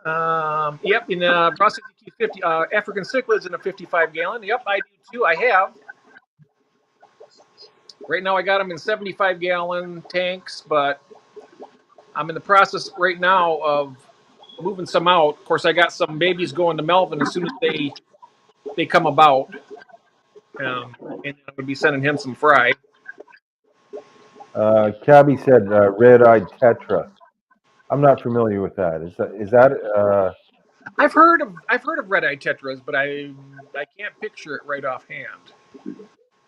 Yep, in process you keep 50 African cichlids in a 55-gallon. Yep, I do too. I have. Right now I got them in 75-gallon tanks, but I'm in the process right now of moving some out. Of course, I got some babies going to Melvin as soon as they come about. And I'm going to be sending him some fry. Cabby said red-eyed tetra. I'm not familiar with that. Is that I've heard of red-eyed tetras, but I can't picture it right offhand.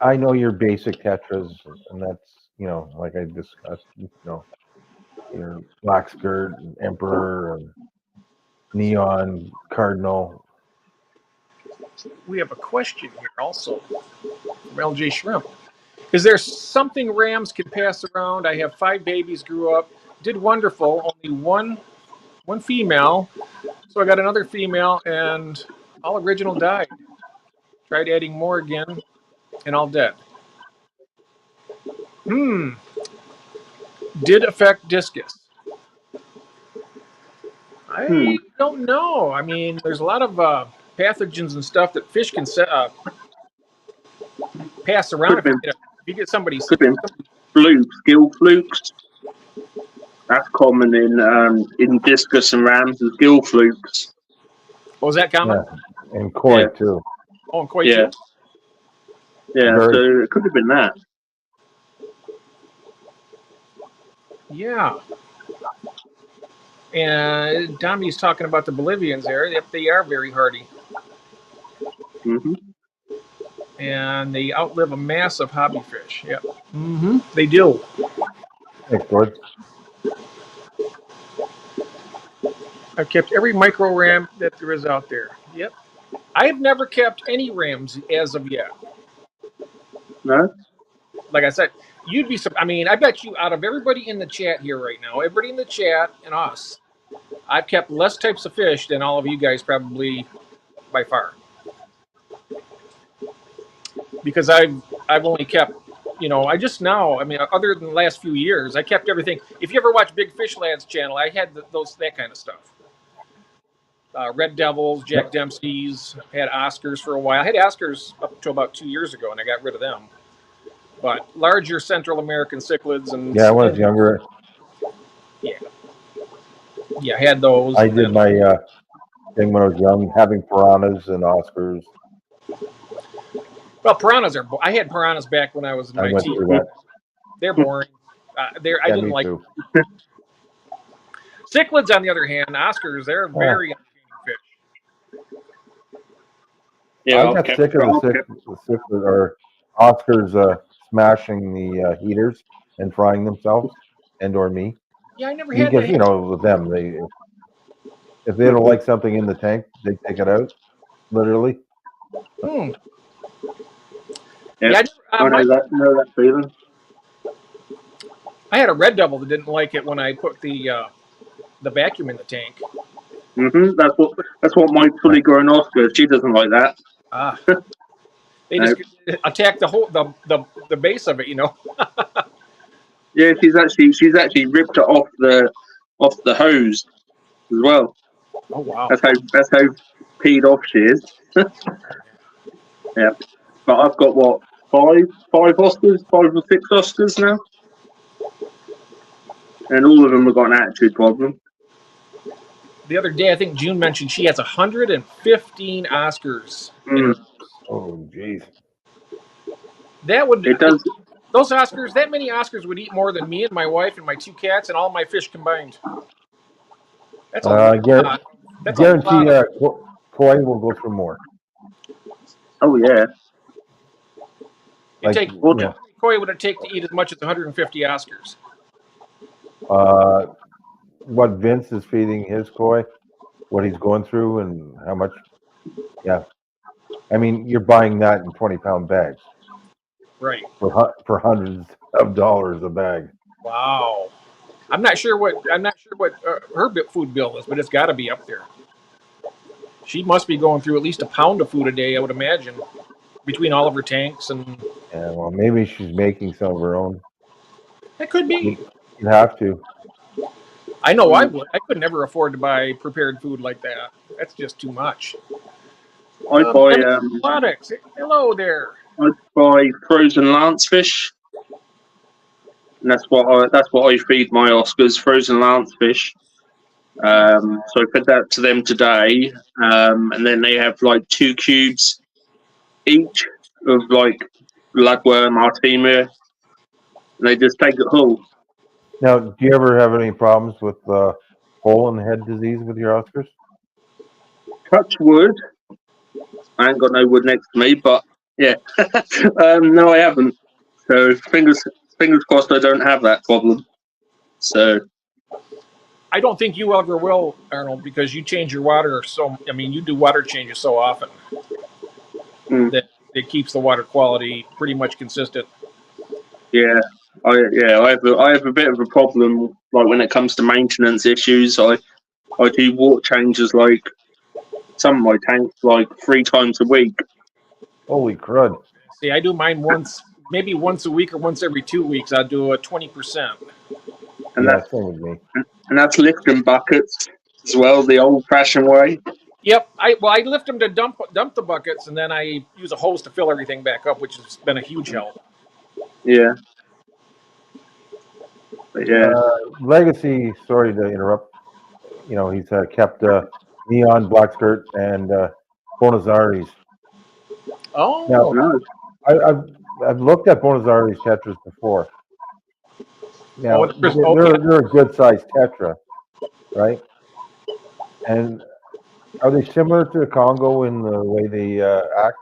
I know your basic tetras, and that's, like I discussed, your black skirt, and emperor, and neon cardinal. We have a question here also from LJ Shrimp. Is there something rams can pass around? I have 5 babies, grew up, did wonderful, only one female. So I got another female, and all original died. Tried adding more again, and all dead. Did affect discus. I don't know. I mean, there's a lot of pathogens and stuff that fish can pass around. If you get somebody sick. Flukes, gill flukes. That's common in discus and rams as gill flukes. Was that common? Yeah. And koi too. Oh, and koi too? Yeah, so it could have been that. Yeah. And Tommy's talking about the Bolivians there. Yep, they are very hardy. Mm-hmm. And they outlive a mass of hobby fish. Yep. Mm-hmm. They do. Thanks, George. I've kept every micro ram that there is out there. Yep. I've never kept any rams as of yet. No? Like I said, you'd be. I bet you out of everybody in the chat here right now, everybody in the chat and us, I've kept less types of fish than all of you guys probably by far. Because I've only kept, I just now, other than the last few years, I kept everything. If you ever watch Big Fish Lad's channel, I had that kind of stuff. Red Devils, Jack Dempsey's, had Oscars for a while. I had Oscars up to about 2 years ago, and I got rid of them. But larger Central American cichlids and I was younger. Yeah, I had those. I did my thing when I was young, having piranhas and Oscars. Well, piranhas are. I had piranhas back when I was in my went teens. through that. They're boring. I didn't like. Too. Cichlids, on the other hand, Oscars, they're very entertaining fish. Yeah, I got sick of the cichlid or Oscars smashing the heaters and frying themselves and/or me. Yeah, I never had. Because with them, if they don't like something in the tank, they take it out, literally. Yeah, I know that feeling. I had a red devil that didn't like it when I put the vacuum in the tank. That's what my fully grown Oscar. She doesn't like that. Ah, they just attack the whole the base of it, you know. Yeah, she's actually ripped it off the hose as well. Oh wow. That's how peed off she is. Yeah, but I've got what five Oscars, 5 or 6 Oscars now, and all of them have got an attitude problem. The other day, I think June mentioned she has 115 Oscars. Oh, jeez. That would It does. those Oscars. That many Oscars would eat more than me and my wife and my 2 cats and all my fish combined. That's a lot. That's guarantee a lot. Koi will go through more. Oh yeah. Koi would it take to eat as much as 150 Oscars? What Vince is feeding his koi, what he's going through, and how much. Yeah, I mean, you're buying that in 20-pound bags, right? For hundreds of dollars a bag. Wow, I'm not sure what her food bill is, but it's got to be up there. She must be going through at least a pound of food a day, I would imagine, between all of her tanks and. Yeah, well, maybe she's making some of her own. That could be. You have to. I know I would. I could never afford to buy prepared food like that. That's just too much. I buy Aquatics. Hello there. I buy frozen lancefish, and that's what I feed my Oscars, frozen lancefish. So I fed that to them today, and then they have like 2 cubes each of like bloodworm, artemia, and they just take it whole. Now, do you ever have any problems with hole in the head disease with your Oscars? Touch wood. I ain't got no wood next to me, but yeah, no, I haven't. So fingers crossed, I don't have that problem. So I don't think you ever will, Arnold, because you change your water you do water changes so often that it keeps the water quality pretty much consistent. Yeah, I have a bit of a problem, like when it comes to maintenance issues. I do water changes like some of my tanks like 3 times a week. Holy crud! See, I do mine maybe once a week or once every 2 weeks. I do a 20%. And that's same with me. And that's lifting buckets as well, the old-fashioned way. Yep. I lift them to dump the buckets, and then I use a hose to fill everything back up, which has been a huge help. Yeah. But yeah. Legacy. Sorry to interrupt. You know, he's kept Neon, Black Skirt, and Bonazaris. Oh. Now, No. I've looked at Bonazaris tetras before. Now, they're a good sized tetra, right? And are they similar to the Congo in the way they act?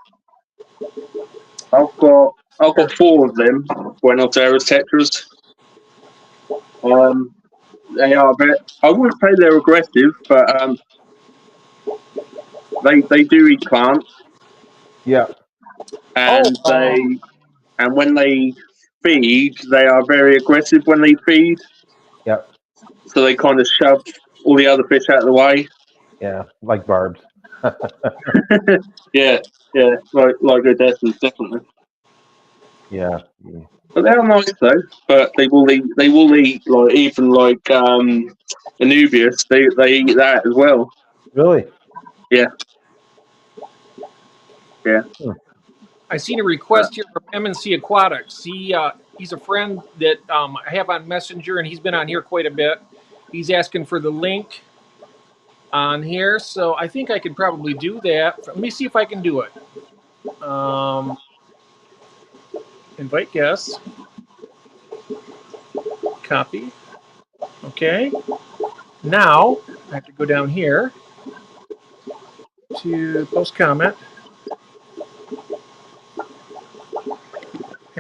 I've got 4 of them, Buenos Aires tetras. They are I wouldn't say they're aggressive, but they do eat plants. Yeah. And and when they feed, they are very aggressive when they feed. Yeah. So they kind of shove all the other fish out of the way. Yeah, like barbs. yeah, like Odessa's, definitely. Yeah. But they're nice though. But they will eat like even like Anubias. They eat that as well. Really? Yeah. Yeah. I seen a request here from MNC Aquatics. He's a friend that I have on Messenger, and he's been on here quite a bit. He's asking for the link on here, so I think I could probably do that. Let me see if I can do it. Invite guests. Copy. Okay. Now I have to go down here to post comment.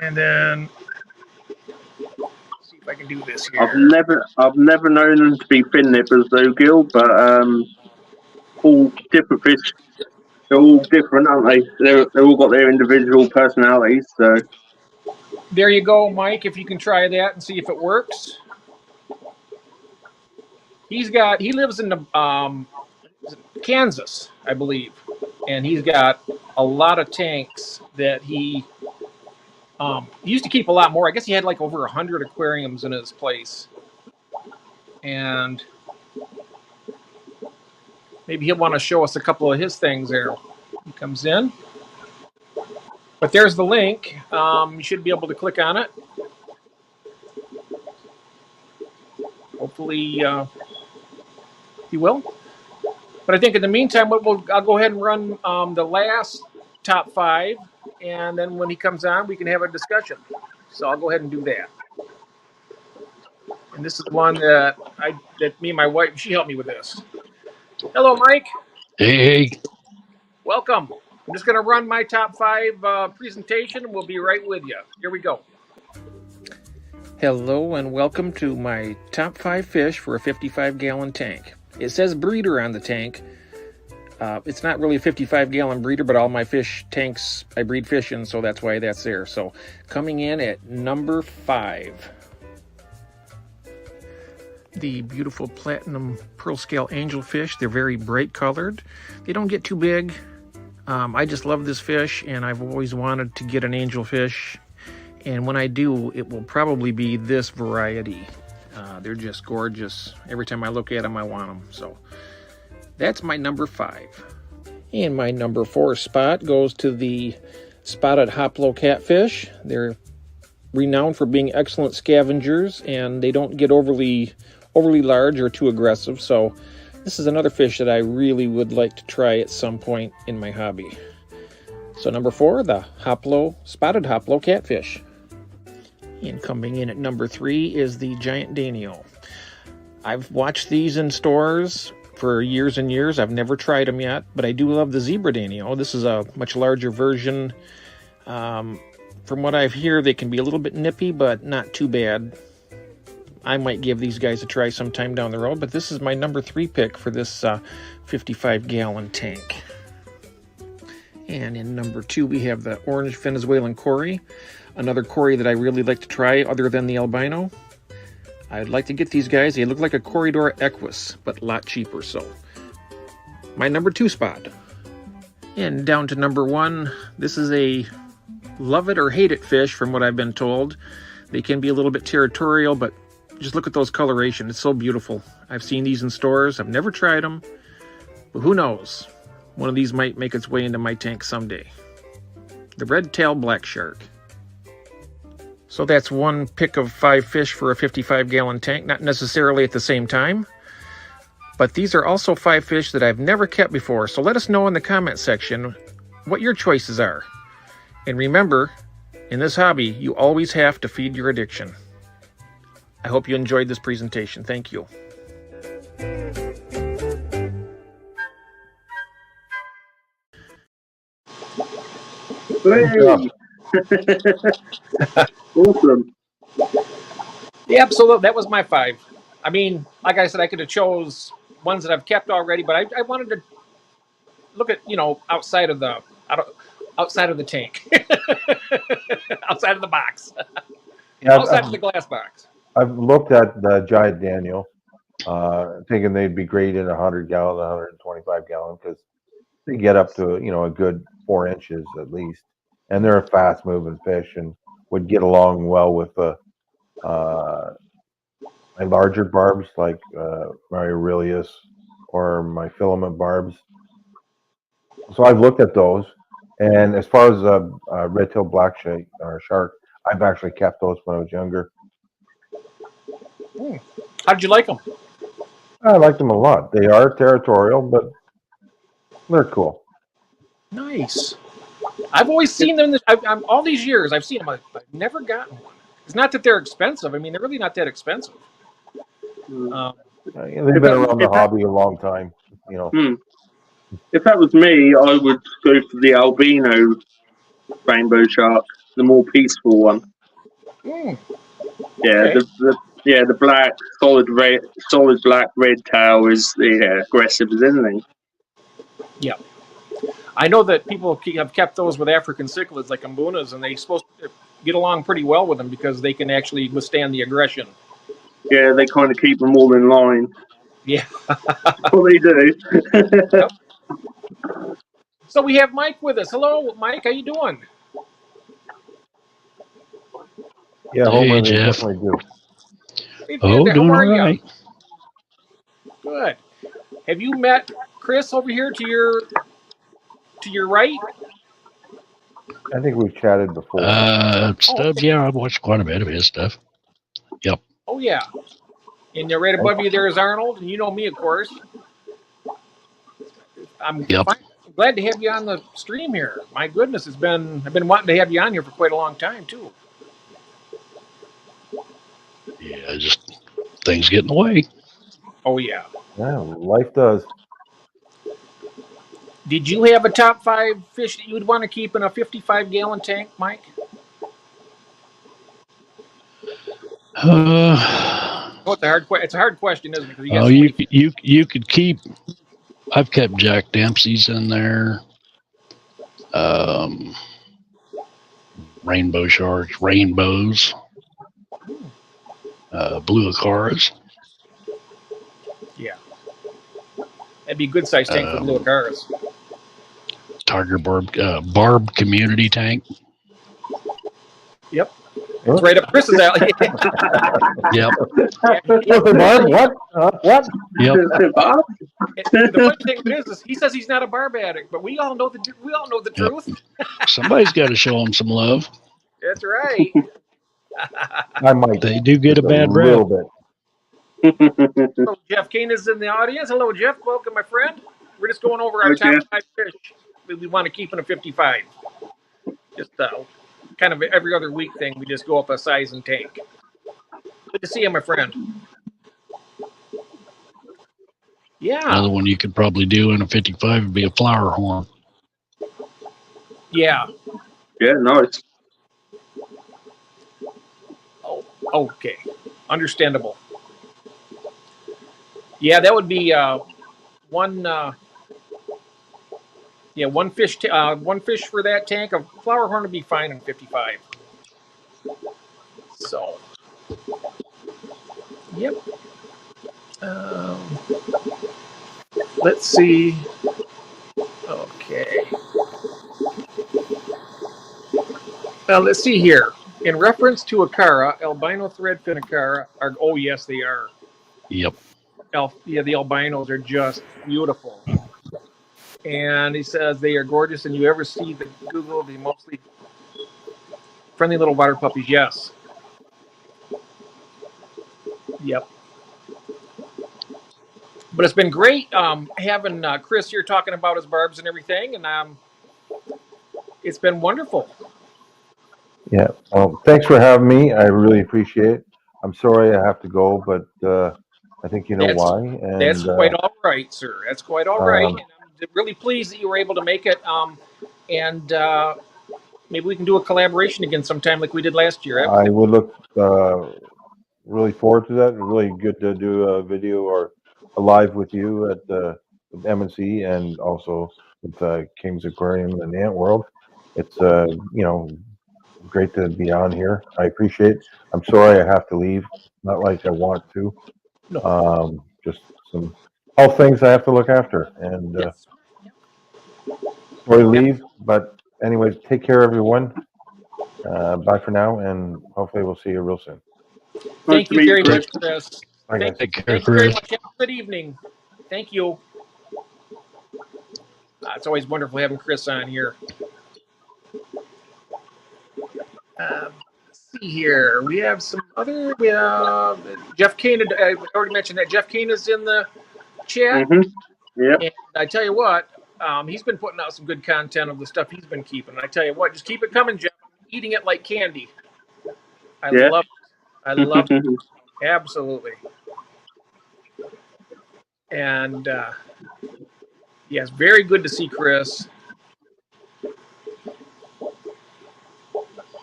And then see if I can do this here. I've never known them to be fin nippers though, Gil, but all different fish They're all different, aren't they? They're all got their individual personalities. So There you go, Mike. If you can try that and see if it works. He lives in the Kansas, I believe, and he's got a lot of tanks that he used to keep a lot more. I guess he had like over 100 aquariums in his place, and maybe he'll want to show us a couple of his things there. He comes in, but there's the link. You should be able to click on it. Hopefully, you will. But I think in the meantime, I'll go ahead and run the last top 5, and then when he comes on, we can have a discussion. So I'll go ahead and do that. And this is one that me and my wife, she helped me with this. Hello, Mike. Hey. Welcome. I'm just going to run my top 5 presentation, and we'll be right with you. Here we go. Hello, and welcome to my top 5 fish for a 55-gallon tank. It says breeder on the tank. It's not really a 55-gallon breeder, but all my fish tanks, I breed fish in, so that's why that's there. So coming in at number 5. The beautiful platinum pearl scale angelfish. They're very bright colored. They don't get too big. I just love this fish, and I've always wanted to get an angelfish. And when I do, it will probably be this variety. They're just gorgeous. Every time I look at them, I want them. So that's my number 5. And my number 4 spot goes to the spotted hoplo catfish. They're renowned for being excellent scavengers, and they don't get overly large or too aggressive. So this is another fish that I really would like to try at some point in my hobby. So number 4, the spotted hoplo catfish. And coming in at number 3 is the giant Danio. I've watched these in stores for years and years. I've never tried them yet, but I do love the zebra Danio. This is a much larger version. From what I hear, they can be a little bit nippy, but not too bad. I might give these guys a try sometime down the road, but this is my number 3 pick for this 55-gallon tank. And in number 2, we have the orange Venezuelan Cory. Another Cory that I really like to try other than the albino. I'd like to get these guys. They look like a Corridor Equus, but a lot cheaper. So my number 2 spot. And down to number 1, this is a love it or hate it fish from what I've been told. They can be a little bit territorial, but just look at those coloration. It's so beautiful. I've seen these in stores. I've never tried them, but who knows? One of these might make its way into my tank someday. The red-tailed black shark. So that's one pick of 5 fish for a 55-gallon tank, not necessarily at the same time, but these are also 5 fish that I've never kept before. So let us know in the comment section what your choices are. And remember, in this hobby, you always have to feed your addiction. I hope you enjoyed this presentation. Thank you. hey. Awesome. Yeah, absolutely. That was my 5. I mean, like I said, I could have chose ones that I've kept already, but I wanted to look at, outside of the tank, outside of the box, outside of the glass box. I've looked at the giant Daniel, thinking they'd be great in 100-gallon, 125-gallon, because they get up to a good 4 inches at least, and they're a fast-moving fish and would get along well with my larger barbs like my Aurelius or my filament barbs. So I've looked at those, and as far as red-tailed black shark, I've actually kept those when I was younger. How did you like them? I like them a lot. They are territorial, but they're cool. Nice. I've always seen them. All these years, I've seen them. I've never gotten one. It's not that they're expensive. I mean, they're really not that expensive. They've been around the hobby a long time. If that was me, I would go for the albino rainbow shark, the more peaceful one. Yeah, Okay. the black solid black red tail is aggressive as anything. Yeah. I know that people have kept those with African cichlids like Mbunas, and they're supposed to get along pretty well with them because they can actually withstand the aggression. Yeah, they kind of keep them all in line. Yeah. Well, they do. Yep. So we have Mike with us. Hello, Mike. How you doing? Yeah, Hey, Homer, they Jeff. definitely do. Hey, Oh, Panda, doing how all are you? right. Good. Have you met Chris over here to your right? I think we've chatted before. Stubbs, yeah, I've watched quite a bit of his stuff. Yep. Oh yeah. And right above you there is Arnold, and you know me, of course. I'm Yep. glad to have you on the stream here. My goodness, I've been wanting to have you on here for quite a long time too. Yeah, just things get in the way. Oh yeah. Yeah, life does. Did you have a top 5 fish that you would want to keep in a 55-gallon tank, Mike? Oh, it's a hard question, isn't it? Because You could keep. I've kept Jack Dempsey's in there. Rainbow sharks, rainbows, blue acaras. Yeah. That'd be a good sized tank for blue acaras. Tiger barb community tank. Yep. It's right up Chris's alley. Yep. What? What? Yep. The funny thing is he says he's not a barb addict, but we all know the truth. Somebody's got to show him some love. That's right. I might. They do get a bad rap. little bit. Hello, Jeff Kane is in the audience. Hello, Jeff. Welcome, my friend. We're just going over our top 5 fish we want to keep in a 55. Just kind of every other week thing. We just go up a size and tank. Good to see you, my friend. Yeah. Another one you could probably do in a 55 would be a flower horn. Yeah. Yeah, nice. Oh, okay. Understandable. Yeah, that would be one fish for that tank. A flower horn would be fine in 55. So, yep. Let's see. Okay. Now let's see here. In reference to Acara, albino threadfin Acara are. Oh yes, they are. Yep. The albinos are just beautiful. And he says they are gorgeous, and you ever see the Google the mostly friendly little water puppies? Yes. Yep. But it's been great having Chris here talking about his barbs and everything, and it's been wonderful. Yeah. Well, thanks for having me. I really appreciate it. I'm sorry I have to go, but I think you know why. And that's quite all right, sir. That's quite all right. And I'm really pleased that you were able to make it. And maybe we can do a collaboration again sometime like we did last year. I would look really forward to that. Really good to do a video or a live with you at with M&C and also with King's Aquarium and the Ant World. It's great to be on here. I appreciate it. I'm sorry I have to leave. Not like I want to. No. Just some health things I have to look after. And Yes. sorry to leave. But anyways, take care, everyone. Bye for now, and hopefully we'll see you real soon. Thank you very much, Chris. Take care, Thank you very Chris. much. Have a good evening. Thank you. It's always wonderful having Chris on here. Let's see here. We have some other. Jeff Kane. I already mentioned that Jeff Kane is in the chat. Mm-hmm. Yeah. And I tell you what, he's been putting out some good content of the stuff he's been keeping. And I tell you what, just keep it coming, Jeff. I'm eating it like candy. I love it. I love it. Absolutely. And yes, very good to see Chris.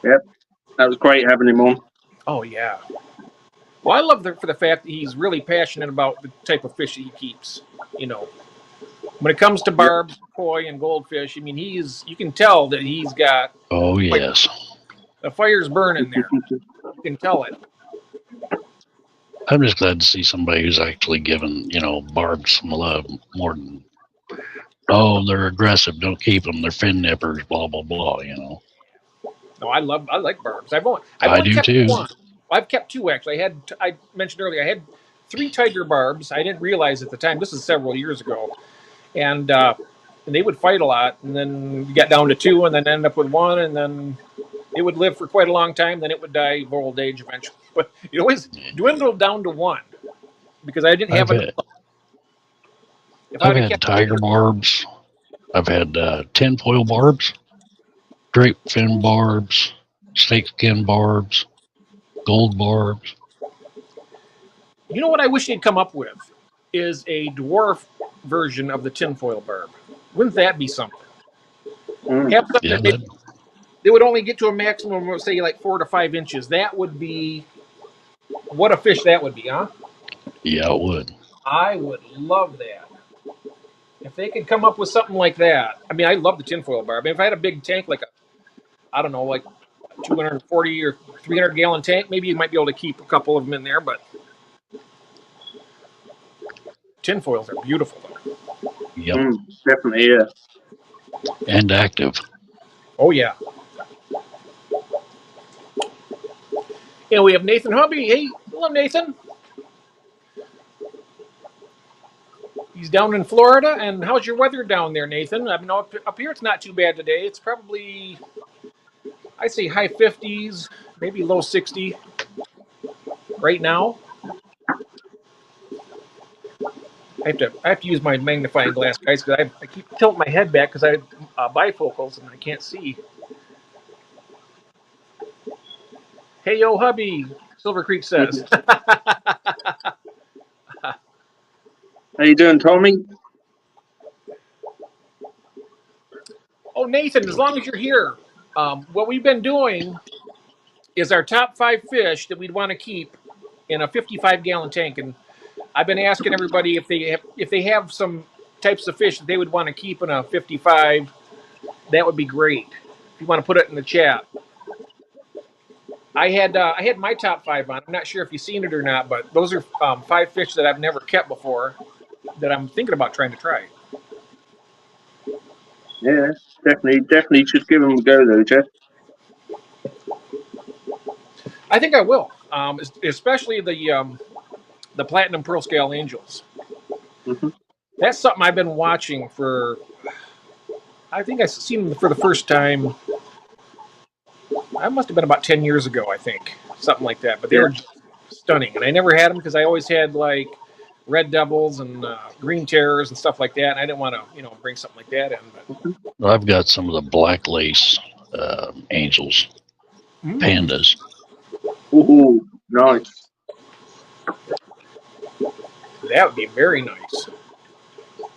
Yep. That was great having him on. Oh, yeah. Well, I love for the fact that he's really passionate about the type of fish that he keeps, When it comes to barbs, koi, and goldfish, I mean, you can tell that he's got Oh yes. the fire's burning there. You can tell it. I'm just glad to see somebody who's actually given, barbs some love more than, oh, they're aggressive, don't keep them, they're fin nippers, blah blah blah. No, I like barbs. I've I only do kept too. one. Well, I've kept two actually. I mentioned earlier I had 3 tiger barbs. I didn't realize at the time. This is several years ago, and they would fight a lot. And then you got down to 2, and then ended up with 1, and then it would live for quite a long time. Then it would die of old age eventually. But it always dwindled down to 1 because I didn't have enough. If I've I'd have had kept tiger barbs. I've had tinfoil barbs, drape fin barbs, snakeskin barbs, gold barbs. You know what I wish they'd come up with is a dwarf version of the tinfoil barb. Wouldn't that be something? Have something Yeah, that they would only get to a maximum of, say, like 4 to 5 inches. That would be what a fish that would be, huh? yeah, it would. I would love that. If they could come up with something like that. I mean, I love the tinfoil barb. I mean, if I had a big tank, like I don't know, like 240 or 300 gallon tank, maybe you might be able to keep a couple of them in there. But tinfoils are beautiful, though. Yep. Definitely, yeah. And active. Oh yeah. And we have Nathan Hubby. Hey, hello, Nathan. He's down in Florida. And how's your weather down there, Nathan? I mean, up here it's not too bad today. It's probably, I'd say high 50s, maybe low 60 right now. I have to use my magnifying glass, guys, because I keep tilting my head back because I have bifocals and I can't see. Hey, yo, hubby, Silver Creek says. How you doing, Tommy? Oh, Nathan, as long as you're here, what we've been doing is our top 5 fish that we'd want to keep in a 55-gallon tank, and I've been asking everybody if they have some types of fish that they would want to keep in a 55. That would be great. If you want to put it in the chat. I had my top 5 on. I'm not sure if you've seen it or not, but those are 5 fish that I've never kept before that I'm thinking about trying to try. Yeah, definitely should give them a go though, Jeff. I think I will, especially the platinum pearl scale angels. Mm-hmm. That's something I've been watching for. I think I've seen them for the first time. I must have been about 10 years ago, I think, something like that. But they were just stunning, and I never had them because I always had like red devils and green terrors and stuff like that. And I didn't want to, bring something like that in. But I've got some of the black lace angels, pandas. Ooh, nice. That would be very nice.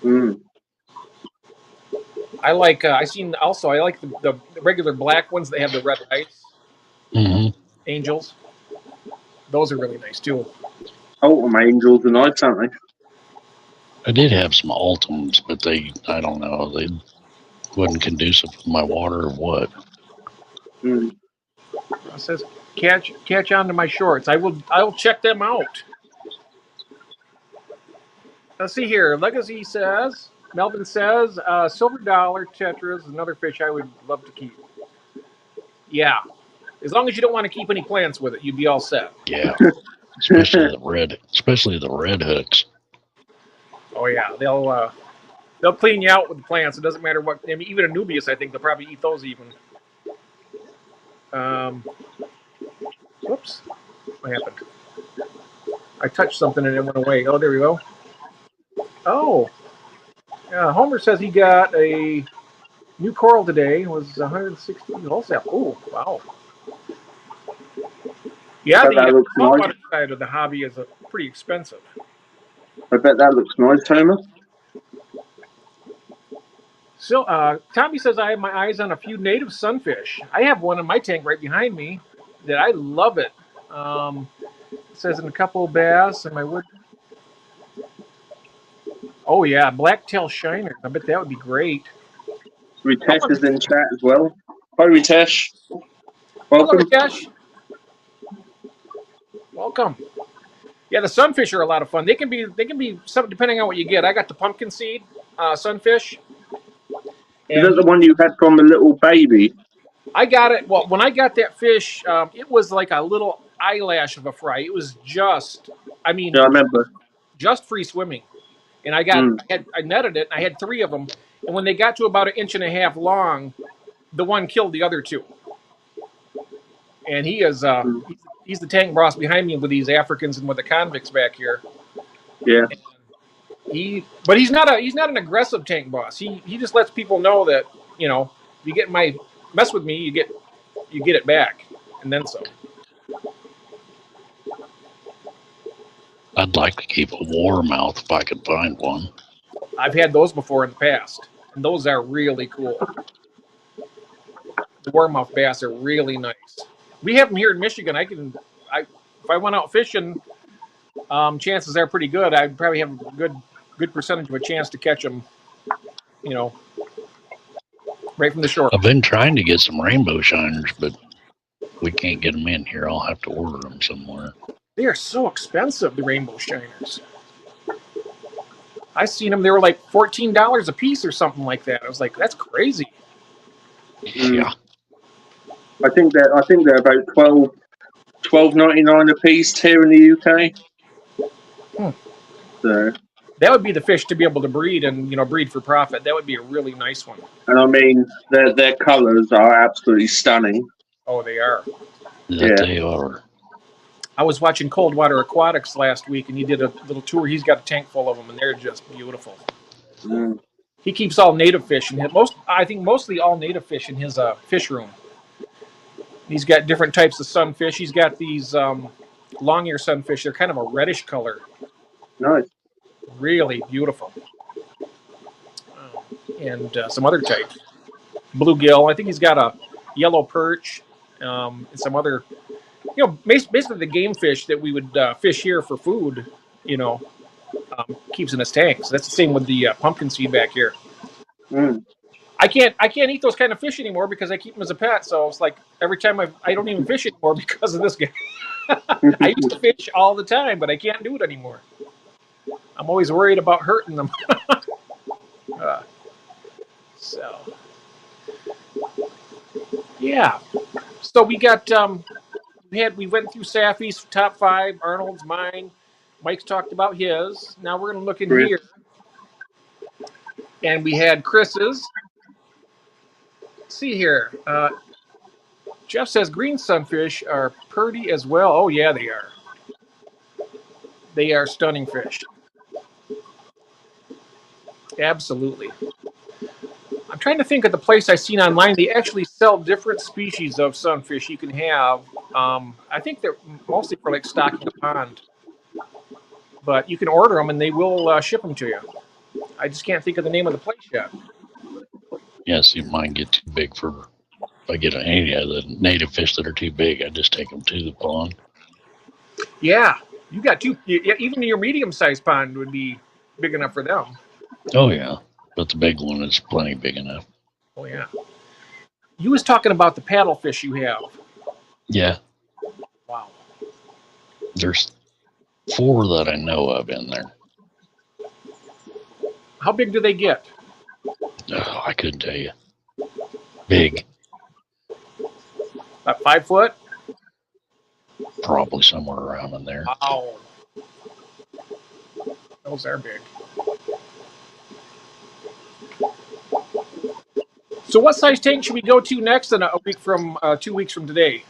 Mm. I like. I like the regular black ones that have the red lights. Mm-hmm. Angels. Those are really nice too. Ultimate angels are nice, aren't they? I did have some ultims, but I don't know, they wasn't conducive to my water or what. Mm. It says catch on to my shorts. I will check them out. Let's see here. Legacy says, Melvin says, silver dollar tetra is another fish I would love to keep. Yeah. As long as you don't want to keep any plants with it, you'd be all set. Yeah. especially the red hooks. Oh yeah. They'll clean you out with the plants. It doesn't matter what. I mean, even Anubias, I think they'll probably eat those even. Whoops. What happened? I touched something and it went away. Oh, there we go. Oh. Yeah, Homer says he got a new coral today. It was 160 wholesale. Oh, wow. Yeah, the saltwater side of the hobby is pretty expensive. I bet that looks nice, Homer. So, Tommy says I have my eyes on a few native sunfish. I have one in my tank right behind me that I love it. It says in a couple of bass and my wood. Oh yeah, blacktail shiners. I bet that would be great. Ritesh is in chat as well. Hi, Ritesh. Hello, Welcome. Ritesh. Welcome. Yeah, the sunfish are a lot of fun. They can be some depending on what you get. I got the pumpkin seed sunfish. Is that the one you had from a little baby? I got it. Well, when I got that fish, it was like a little eyelash of a fry. It was just, I mean, Yeah, I remember. just free swimming. And I netted it. And I had 3 of them. And when they got to about 1.5 inches long, the one killed the other 2. And he is he's the tank boss behind me with these Africans and with the convicts back here. Yeah. But he's not an aggressive tank boss. He just lets people know that, you know, if you mess with me, you get it back, and then some. I'd like to keep a warmouth if I could find one. I've had those before in the past, and those are really cool. The warmouth bass are really nice. We have them here in Michigan. If I went out fishing, chances are pretty good. I'd probably have a good percentage of a chance to catch them, you know, right from the shore. I've been trying to get some rainbow shiners, but we can't get them in here. I'll have to order them somewhere. They are so expensive, the rainbow shiners. I seen them; they were like $14 a piece or something like that. I was like, "That's crazy." Yeah, I think they're about $12.99 a piece here in the UK. So that would be the fish to be able to breed and breed for profit. That would be a really nice one. And I mean, their colours are absolutely stunning. Oh, they are. They are. I was watching Coldwater Aquatics last week, and he did a little tour. He's got a tank full of them, and they're just beautiful. He keeps all native fish in his mostly all native fish in his fish room. He's got different types of sunfish. He's got these long-ear sunfish. They're kind of a reddish color. Nice. Really beautiful. And some other types. Bluegill. I think he's got a yellow perch and some other, basically the game fish that we would fish here for food, keeps in his tank. So that's the same with the pumpkin seed back here. I can't eat those kind of fish anymore because I keep them as a pet. So it's like every time I don't even fish anymore because of this guy. I used to fish all the time, but I can't do it anymore. I'm always worried about hurting them. Yeah. So we got we went through Safi's top 5, Arnold's, mine. Mike's talked about his. Now we're going to look in here. And we had Chris's. Let's see here. Jeff says green sunfish are pretty as well. Oh, yeah, they are. They are stunning fish. Absolutely. I'm trying to think of the place I've seen online. They actually sell different species of sunfish you can have. I think they're mostly for like stocking a pond. But you can order them and they will ship them to you. I just can't think of the name of the place yet. Yes, you might get too big for. If I get any of the native fish that are too big, I just take them to the pond. Yeah, you got even your medium-sized pond would be big enough for them. Oh yeah, but the big one is plenty big enough. Oh yeah. You was talking about the paddlefish you have. Yeah. Wow. There's 4 that I know of in there. How big do they get? Oh, I couldn't tell you. Big. About 5 foot? Probably somewhere around in there. Wow. Those are big. So what size tank should we go to next in a week from 2 weeks from today,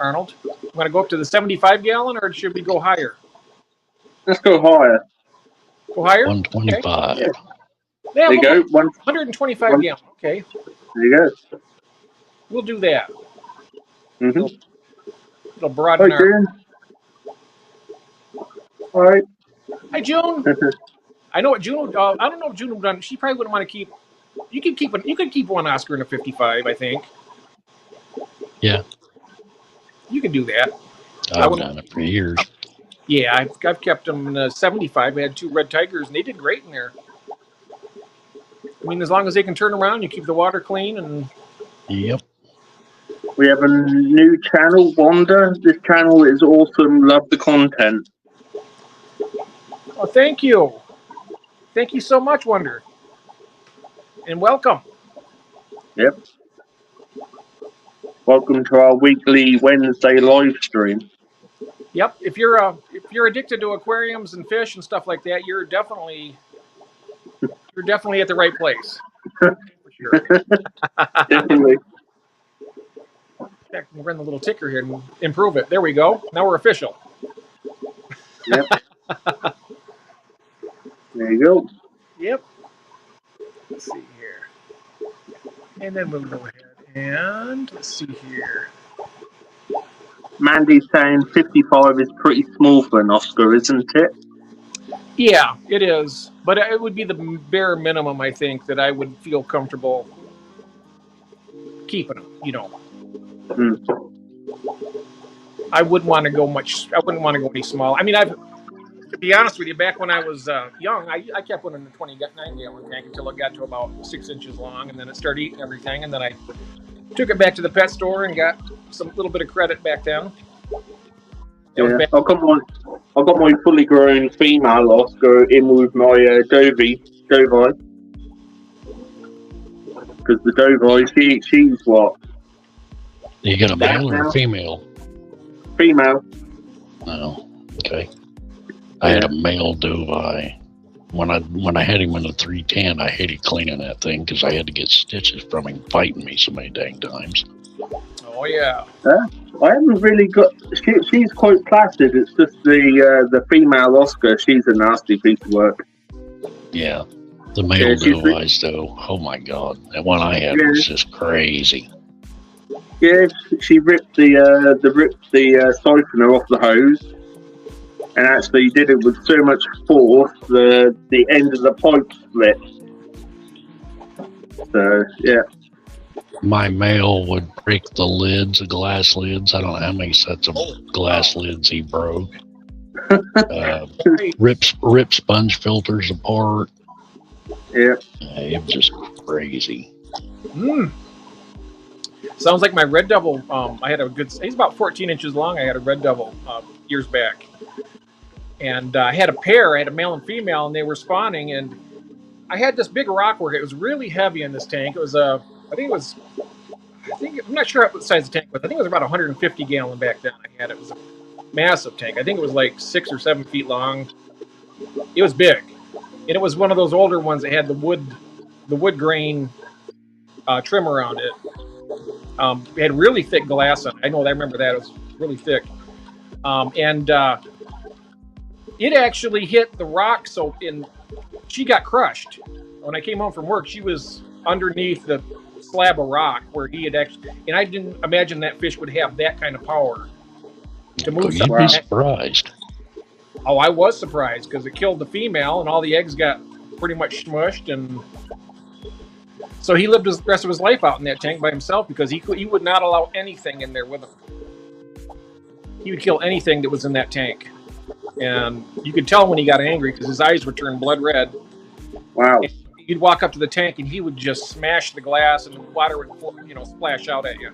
Arnold? You want to go up to the 75 gallon or should we go higher? Let's go higher. Go higher? 125. Okay. Yeah, there you go. 125 gallon. Okay. There you go. We'll do that. Mm-hmm. It'll broaden Hi, our... June. All right. Hi, June. I know what June. I don't know if June would done. She probably wouldn't want to keep. You could keep one Oscar in a 55. I think. Yeah. You can do that. I've done it for years. Yeah, I've kept them in 75. We had 2 red tigers, and they did great in there. I mean, as long as they can turn around, you keep the water clean, and Yep. We have a new channel, Wanda. This channel is awesome. Love the content. oh, thank you. Thank you so much, Wonder. And welcome. Yep. Welcome to our weekly Wednesday live stream. Yep. If you're addicted to aquariums and fish and stuff like that, you're definitely at the right place. For sure. Definitely. Check, we'll run the little ticker here and improve it. There we go. Now we're official. Yep. There you go. Yep. Let's see here. And then we'll go ahead and let's see here. Mandy's saying 55 is pretty small for an Oscar, isn't it? Yeah, it is. But it would be the bare minimum, I think, that I would feel comfortable keeping them, you know. Mm. I wouldn't want to go any small. I mean, to be honest with you, back when I was young, I kept one in the 29-gallon tank until it got to about 6 inches long, and then it started eating everything, and then I took it back to the pet store and got some little bit of credit back then. Yeah. I got my fully grown female Oscar in with my Dovey. Because the Dovey, she's what? You got a male or a female? Female. Oh, okay. I had a male Dovey. When I had him in the 310, I hated cleaning that thing because I had to get stitches from him fighting me so many dang times. Oh yeah. I haven't really got. She's quite placid. It's just the female Oscar. She's a nasty piece of work. Yeah, the male Doveys though. Oh my god, that one I had was just crazy. Yeah, she ripped the siphoner off the hose, and actually did it with so much force the end of the pipe split. So yeah. My male would break the lids, the glass lids. I don't know how many sets of glass lids he broke. Rip sponge filters apart. Yeah. It was just crazy. Sounds like my red devil. I had he's about 14 inches long. I had a red devil years back, and I had a pair. I had a male and female, and they were spawning. And I had this big rock work. It was really heavy in this tank. It was I'm not sure what size the tank was. I think it was about 150 gallon back then. It was a massive tank. I think it was like 6 or 7 feet long. It was big, and it was one of those older ones that had the wood grain trim around it. It had really thick glass on it. I remember that. It was really thick. And it actually hit the rock, she got crushed. When I came home from work, she was underneath the slab of rock where he had actually, and I didn't imagine that fish would have that kind of power to move. You'd be surprised. Oh, I was surprised because it killed the female and all the eggs got pretty much smushed, and so he lived the rest of his life out in that tank by himself because he would not allow anything in there with him. He would kill anything that was in that tank, and you could tell when he got angry because his eyes would turn blood red. Wow. And you'd walk up to the tank and he would just smash the glass and the water would, splash out at you.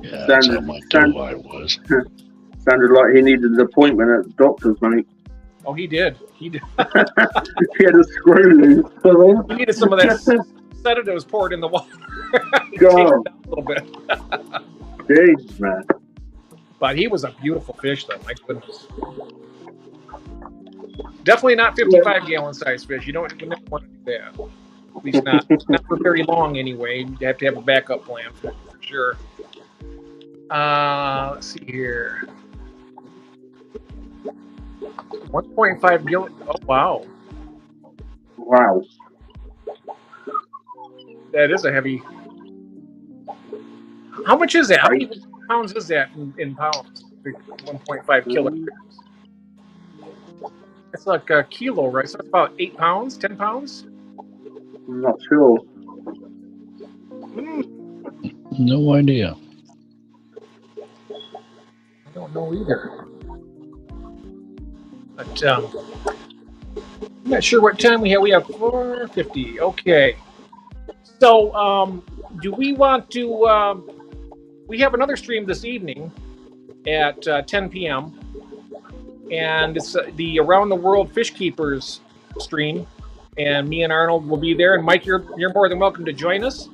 Yeah, that's how my Dovey was. Sounded like he needed an appointment at the doctor's, mate. Oh, he did. He did. He had a screw loose. He needed some of that sedatives poured in the water. God. A little bit. Jeez, man. But he was a beautiful fish, though. My goodness. Definitely not 55-gallon size fish. You don't never want to do that. At least not for very long, anyway. You have to have a backup plan for sure. Let's see here. 1.5 gallon. Oh, wow. Wow. That is a heavy. How much is that? How many pounds is that in pounds? 1.5 kilograms. It's like a kilo, right? So it's about 8 pounds, 10 pounds? I'm not sure. No idea. I don't know either. But I'm not sure what time we have. We have 4:50. Okay. So do we want to? We have another stream this evening at 10 p.m. and it's the Around the World Fish Keepers stream, and me and Arnold will be there. And Mike, you're more than welcome to join us.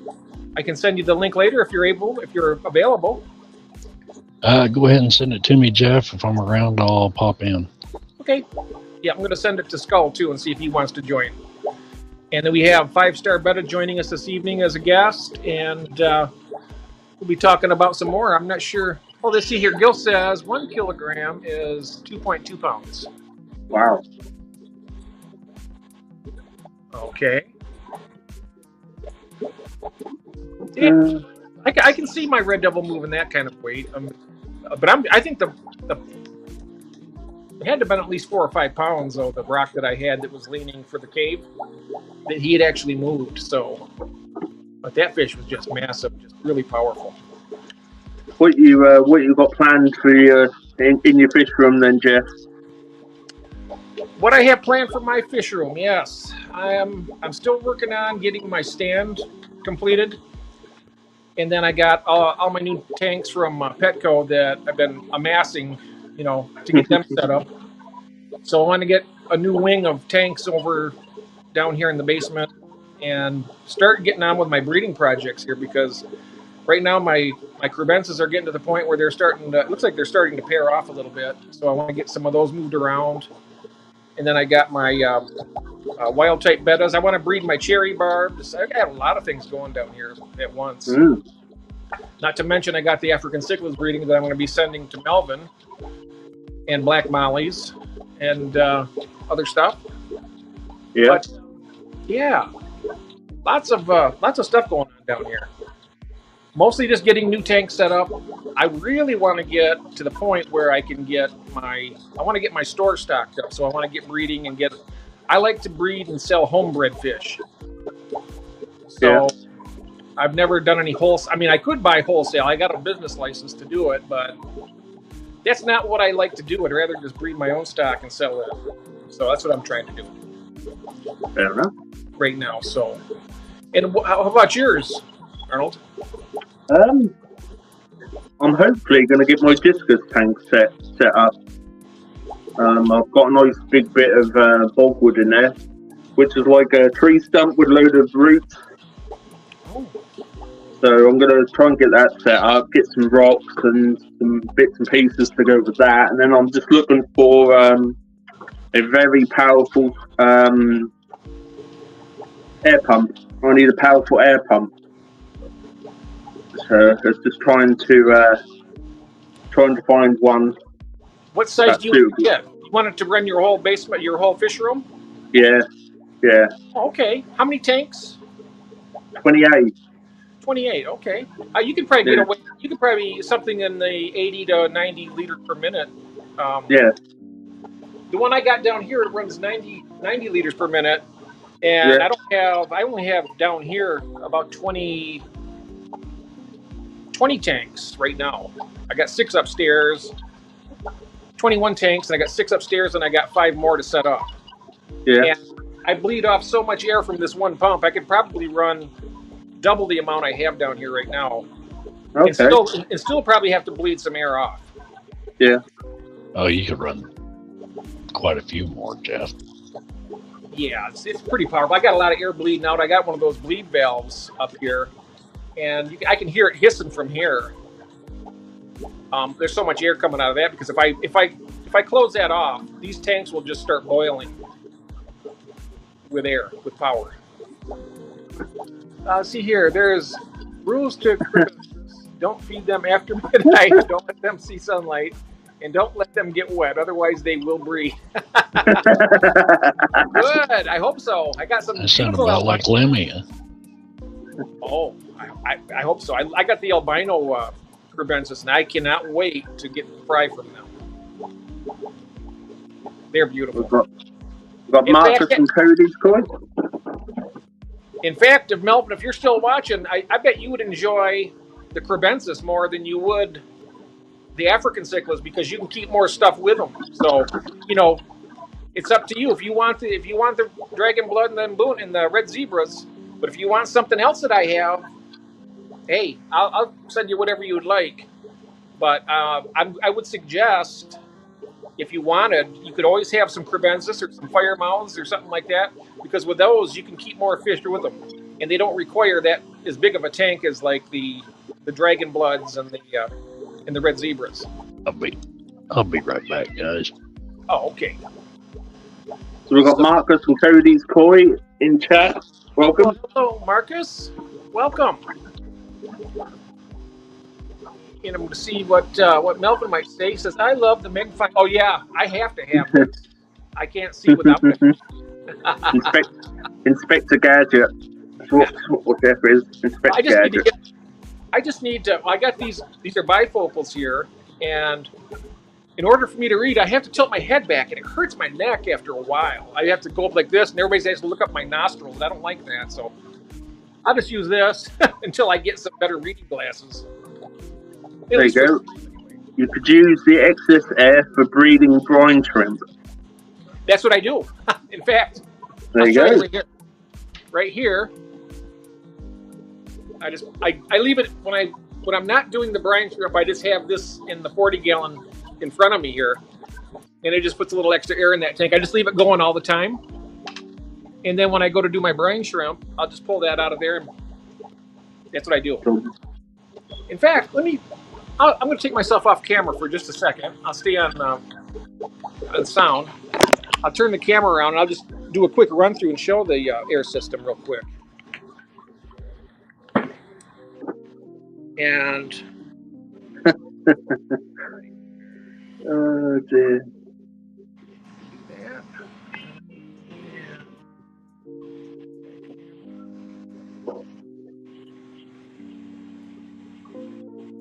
I can send you the link later if you're available. Go ahead and send it to me, Jeff. If I'm around, I'll pop in. Okay. Yeah, I'm going to send it to Skull too and see if he wants to join. And then we have 5-Star Betta joining us this evening as a guest, and we'll be talking about some more. I'm not sure. Oh, let's see here. Gil says 1 kilogram is 2.2 pounds. Wow. Okay. Yeah, I can see my red devil moving that kind of weight. But I think it had to have been at least 4 or 5 pounds, though, the rock that I had that was leaning for the cave, that he had actually moved. So, but that fish was just massive, just really powerful. What you got planned for your in your fish room then, Jeff? What I have planned for my fish room, yes, I'm still working on getting my stand completed, and then I got all my new tanks from Petco that I've been amassing, to get them set up. So I want to get a new wing of tanks over down here in the basement and start getting on with my breeding projects here, because right now my crebensis are getting to the point where it looks like they're starting to pair off a little bit. So I want to get some of those moved around. And then I got my wild type bettas. I want to breed my cherry barbs. I got a lot of things going down here at once. Not to mention I got the African cichlids breeding that I'm going to be sending to Melvin, and black mollies and other stuff. Yeah. But yeah, lots of stuff going on down here. Mostly just getting new tanks set up. I really want to get to the point where I can get I want to get my store stocked up. So I want to get breeding and I like to breed and sell homebred fish. So I've never done any wholesale. I mean, I could buy wholesale. I got a business license to do it, but that's not what I like to do. I'd rather just breed my own stock and sell it. So that's what I'm trying to do. Fair enough. Right now. So, and how about yours, Arnold? I'm hopefully going to get my discus tank set up. I've got a nice big bit of bogwood in there, which is like a tree stump with a load of roots. So I'm going to try and get that set up, get some rocks and some bits and pieces to go with that. And then I'm just looking for a very powerful air pump. I need a powerful air pump. So it's just trying to find one. What size do you want to get? You want it to run your whole basement, your whole fish room? Yeah. Oh, okay. How many tanks? 28. 28. Okay. You could probably get away. You could probably something in the 80 to 90 liters per minute. Yeah. The one I got down here, it runs 90 liters per minute, and I only have down here about 20 tanks right now. I got 6 upstairs, 21 tanks, and I got 6 upstairs, and I got 5 more to set up. Yeah. And I bleed off so much air from this one pump, I could probably run double the amount I have down here right now. Okay. And still probably have to bleed some air off. Yeah. Oh, you could run quite a few more, Jeff. Yeah, it's pretty powerful. I got a lot of air bleeding out. I got one of those bleed valves up here, and I can hear it hissing from here. There's so much air coming out of that because if I close that off, these tanks will just start boiling with air, with power. See here, there's rules to don't feed them after midnight, don't let them see sunlight, and don't let them get wet, otherwise they will breed. Good, I hope so. I got some. That sounded about like Lemmy. Oh, I hope so. I got the albino crebensis, and I cannot wait to get the fry from them. They're beautiful. We've got Marcus and Cody's coin. In fact, Melvin, if you're still watching, I bet you would enjoy the crebensis more than you would the African cichlids because you can keep more stuff with them. So, it's up to you. If you want the dragon blood and the red zebras, but if you want something else that I have, hey, I'll send you whatever you would like. But I would suggest, if you wanted, you could always have some crebensis or some fire mouths or something like that, because with those you can keep more fish with them, and they don't require that as big of a tank as like the dragon bloods and the red zebras. I'll be right back, guys. Oh, okay. So we've got Marcus and Cody's Koi in chat. Welcome. Well, hello, Marcus. Welcome. And I'm going to see what Melvin might say. He says, "I love the Magpie." Oh yeah, I have to have it. I can't see without it. Inspector Gadget. That's what Jeff is. Inspector Gadget. I got these are bifocals here, and in order for me to read, I have to tilt my head back, and it hurts my neck after a while. I have to go up like this, and everybody has to look up my nostrils. I don't like that, so I'll just use this until I get some better reading glasses. There you go. You could use the excess air for breeding brine shrimp. That's what I do. In fact, there you go. Right here. I leave it when I'm not doing the brine shrimp. I just have this in the 40-gallon in front of me here, and it just puts a little extra air in that tank. I just leave it going all the time, and then when I go to do my brine shrimp, I'll just pull that out of there, and that's what I do. In fact, I'm going to take myself off camera for just a second. I'll stay on sound. I'll turn the camera around, and I'll just do a quick run through and show the air system real quick. And oh dear.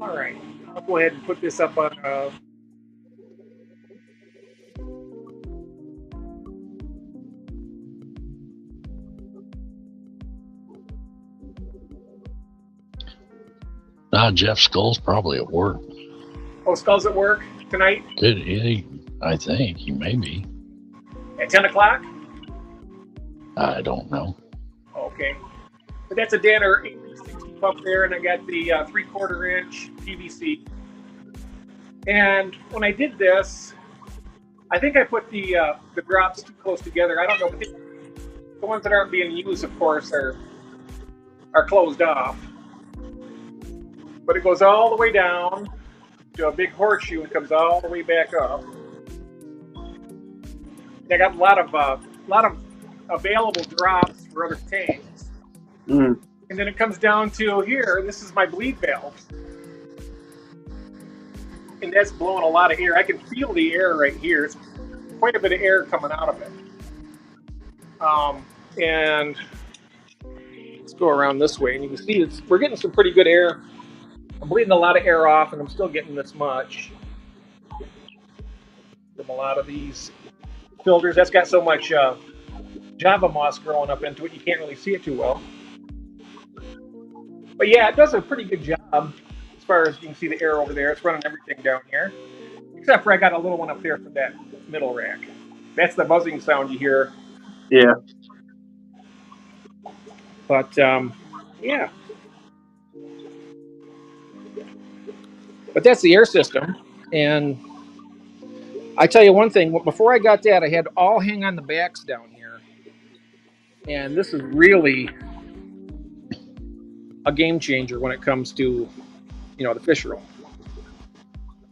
All right, I'll go ahead and put this up on. Jeff Skull's probably at work. Oh, Skull's at work tonight? I think he may be. At 10 o'clock? I don't know. Okay. But that's a Danner 860 pump there, and I got the 3/4 inch PVC. And when I did this, I think I put the drops too close together. I don't know, but the ones that aren't being used, of course, are closed off. But it goes all the way down to a big horseshoe and comes all the way back up. And I got a lot of available drops for other tanks. Mm. And then it comes down to here. This is my bleed valve, and that's blowing a lot of air. I can feel the air right here. It's quite a bit of air coming out of it. And let's go around this way, and you can see we're getting some pretty good air. I'm bleeding a lot of air off, and I'm still getting this much from a lot of these filters. That's got so much Java moss growing up into it, you can't really see it too well. But yeah, it does a pretty good job as far as you can see the air over there. It's running everything down here, except for I got a little one up there for that middle rack. That's the buzzing sound you hear. Yeah. But yeah. But that's the air system, and I tell you one thing, before I got that, I had all hang on the backs down here, and this is really a game changer when it comes to, the fish room.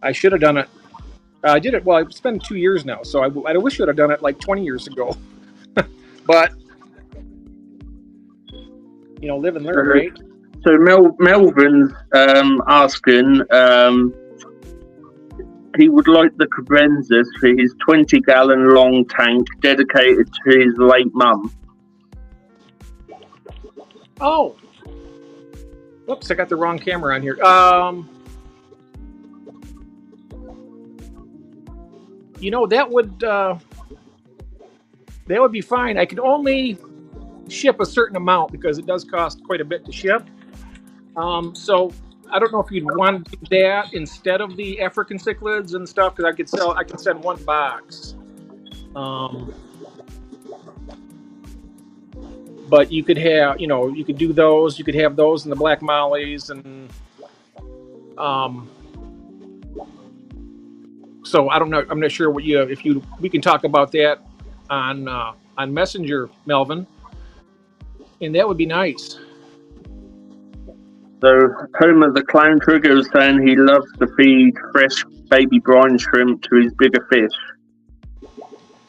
I should have done it. I did it. Well, it's been 2 years now, so I wish I would have done it like 20 years ago. But live and learn, right? So Melvin's asking, he would like the Cabrensis for his 20-gallon long tank dedicated to his late mum. Oh, whoops! I got the wrong camera on here. That would be fine. I could only ship a certain amount because it does cost quite a bit to ship. So I don't know if you'd want to do that instead of the African cichlids and stuff, because I can send one box. But you could have, you could do those. You could have those in the black mollies, and so I don't know. I'm not sure what we can talk about that on Messenger, Melvin, and that would be nice. So Homer the Clown Trigger was saying he loves to feed fresh baby brine shrimp to his bigger fish.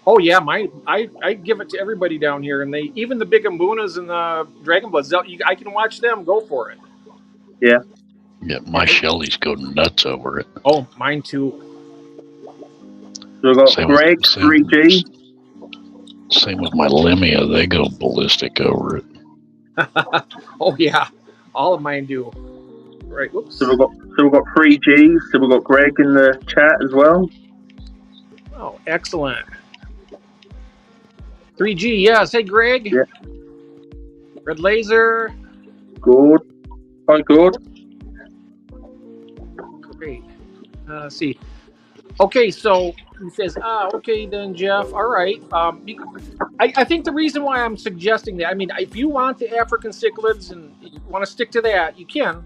Oh yeah, I give it to everybody down here, and even the big Ambunas and the Dragon Bloods. I can watch them go for it. Yeah. Yeah, my Shellys go nuts over it. Oh, mine too. So we've got Greg, 3G. Same with my Limia. They go ballistic over it. Oh yeah, all of mine do. Right. Whoops. So we've got 3G. So we've got Greg in the chat as well. Oh, excellent. 3G, yes. Hey, Greg. Yeah. Red Laser. Good. Hi, good. Great. Let's see. Okay, so he says, okay then, Jeff. All right. I think the reason why I'm suggesting that, I mean, if you want the African cichlids and you want to stick to that, you can.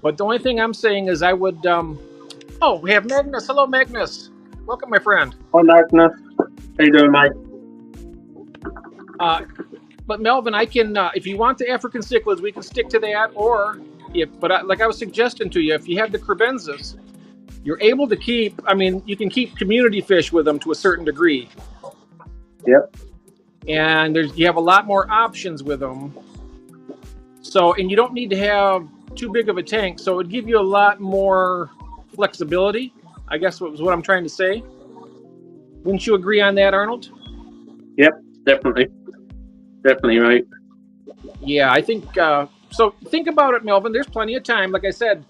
But the only thing I'm saying is I would, we have Magnus. Hello, Magnus. Welcome, my friend. Hi, Magnus. How you doing, mate? But Melvin, I can, if you want the African cichlids, we can stick to that. Or, like I was suggesting to you, if you have the crebensis, you're able to keep, you can keep community fish with them to a certain degree. Yep. And you have a lot more options with them. So, and you don't need to have too big of a tank. So it would give you a lot more flexibility, I guess was what I'm trying to say. Wouldn't you agree on that, Arnold? Yep, definitely. Definitely, right. Yeah, I think, so think about it, Melvin. There's plenty of time. Like I said,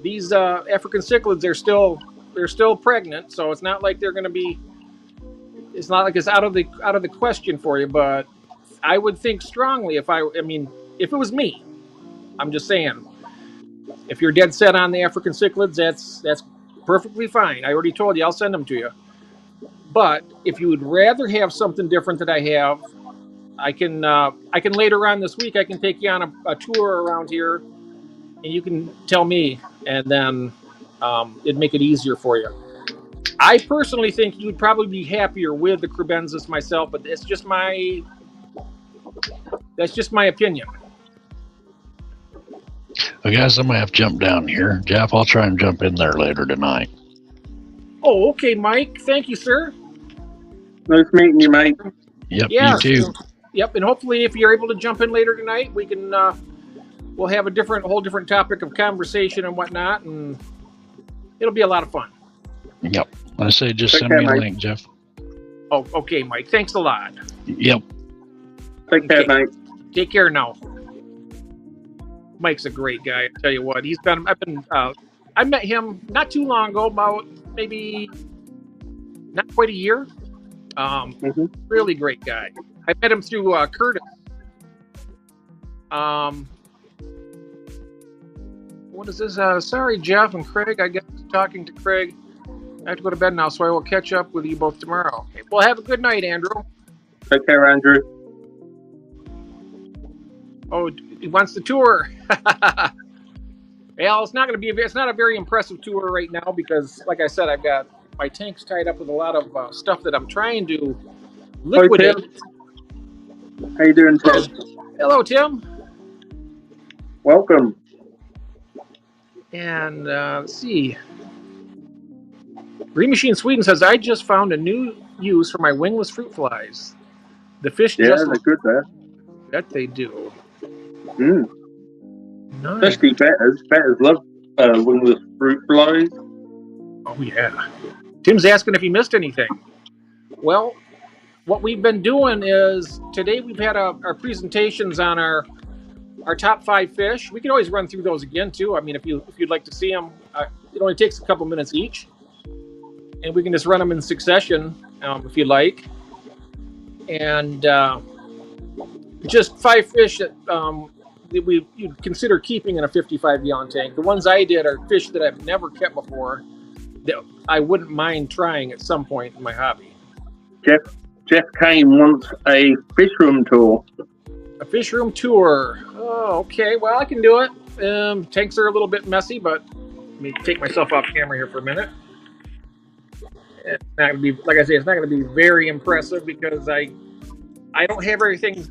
these African cichlids they're still pregnant, so it's not like they're going to be. It's not like it's out of the question for you. But I would think strongly if it was me. I'm just saying, if you're dead set on the African cichlids, that's perfectly fine. I already told you I'll send them to you. But if you would rather have something different that I have, I can later on this week I can take you on a tour around here, and you can tell me, and then it'd make it easier for you. I personally think you'd probably be happier with the crebensis myself, but that's just my opinion. Well, guys, I'm gonna have to jump down here. Jeff, I'll try and jump in there later tonight. Oh, okay, Mike. Thank you, sir. Nice meeting you, mate. Yep, yeah, you too. So, yep, and hopefully if you're able to jump in later tonight, we can we'll have a whole different topic of conversation and whatnot, and it'll be a lot of fun. Yep. I say just send me a link, Jeff. Oh, okay, Mike. Thanks a lot. Yep. Take care, mate. Take care now. Mike's a great guy. I tell you what, I met him not too long ago, about maybe not quite a year. Really great guy. I met him through Curtis. What is this? Sorry, Jeff and Craig. I guess talking to Craig. I have to go to bed now, so I will catch up with you both tomorrow. Okay. Well, have a good night, Andrew. Take care, Andrew. Oh, he wants the tour. Well, it's not a very impressive tour right now because, like I said, I've got my tanks tied up with a lot of stuff that I'm trying to liquidate. Hi, Tim. How you doing, Tim? Hello, Tim. Welcome. And let's see. Green Machine Sweden says, I just found a new use for my wingless fruit flies. The fish they're good there. That they do. Nice. Especially betters. Betters love wingless fruit flies. Oh, yeah. Tim's asking if he missed anything. Well, what we've been doing is today we've had our presentations on our top 5 fish. We can always run through those again, too. I mean, if you'd like to see them, it only takes a couple minutes each. And we can just run them in succession if you like. And just 5 fish that you'd consider keeping in a 55-gallon tank. The ones I did are fish that I've never kept before that I wouldn't mind trying at some point in my hobby. Jeff Kane wants a fish room tour. A fish room tour. Oh, okay. Well, I can do it. Tanks are a little bit messy, but let me take myself off camera here for a minute. It's not gonna be, like I say, it's not gonna be very impressive because I don't have everything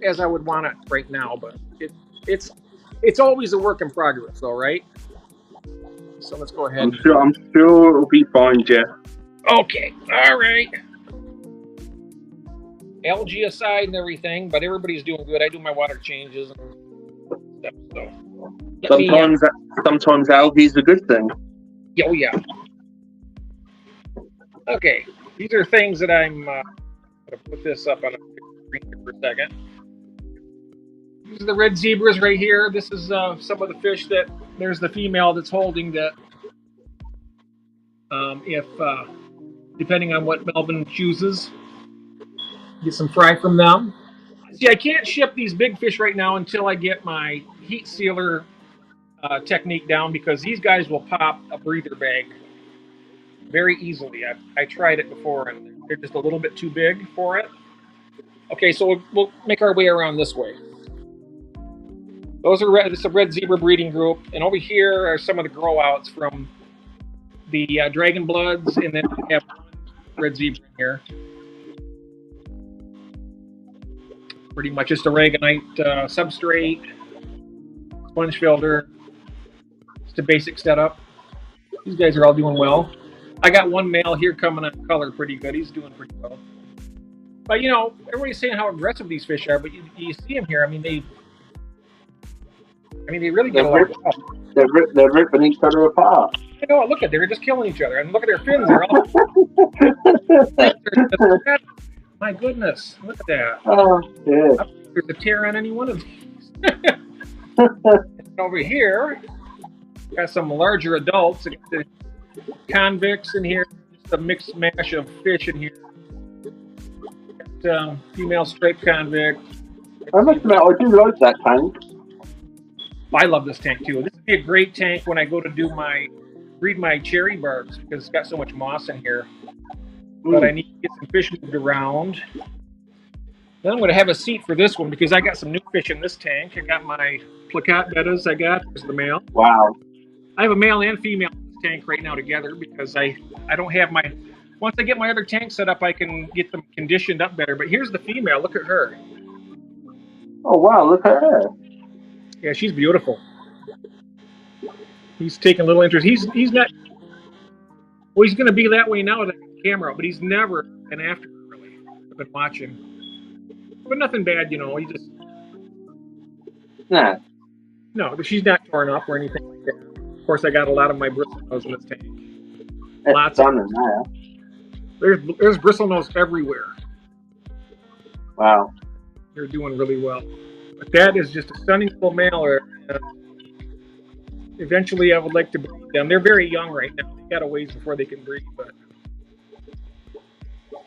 as I would want it right now, but it's always a work in progress, though, right? So let's go ahead. I'm sure it'll be fine, Jeff. Okay. All right. Algae aside and everything, but everybody's doing good. I do my water changes and stuff. So sometimes algae's a good thing. Oh yeah. Okay, these are things that I'm going to put this up on a screen here for a second. These are the red zebras right here. This is some of the fish that there's the female that's holding that. If depending on what Melvin chooses, get some fry from them. See, I can't ship these big fish right now until I get my heat sealer technique down because these guys will pop a breather bag very easily. I tried it before and they're just a little bit too big for it. Okay, so we'll make our way around this way. Those are red. This is a red zebra breeding group, and over here are some of the grow outs from the dragon bloods, and then we have red zebra in here. Pretty much just aragonite substrate, sponge filter. Just a basic setup. These guys are all doing well. I got one male here coming on color pretty good. He's doing pretty well. But you know, everybody's saying how aggressive these fish are, but you see them here. I mean, they really get along. They're ripping each other apart. You know, look at they're just killing each other. And look at their fins. They're all. My goodness, look at that. Oh, yeah. There's a tear on any one of these. Over here, got some larger adults. The convicts in here. Just a mixed mash of fish in here. Got female striped convict. I must admit, I do like that tank. I love this tank too. This would be a great tank when I go to breed my cherry barbs because it's got so much moss in here. But I need to get some fish moved around. Then I'm going to have a seat for this one because I got some new fish in this tank. I got my placat bettas. There's the male. Wow. I have a male and female in this tank right now together because I don't have my. Once I get my other tank set up, I can get them conditioned up better. But here's the female. Look at her. Oh wow! Look at her. Yeah, she's beautiful. He's taking a little interest. He's not. Well, he's going to be that way now with the camera, but he's never been after her really. I've been watching, but nothing bad, you know. He just. Nah. No, but she's not torn up or anything like that. Of course, I got a lot of my bristlenose in this tank. It's Lots done in there. There's bristlenose everywhere. Wow. They're doing really well. But that is just a stunning little male. Eventually, I would like to breed them. They're very young right now. They got a ways before they can breed, but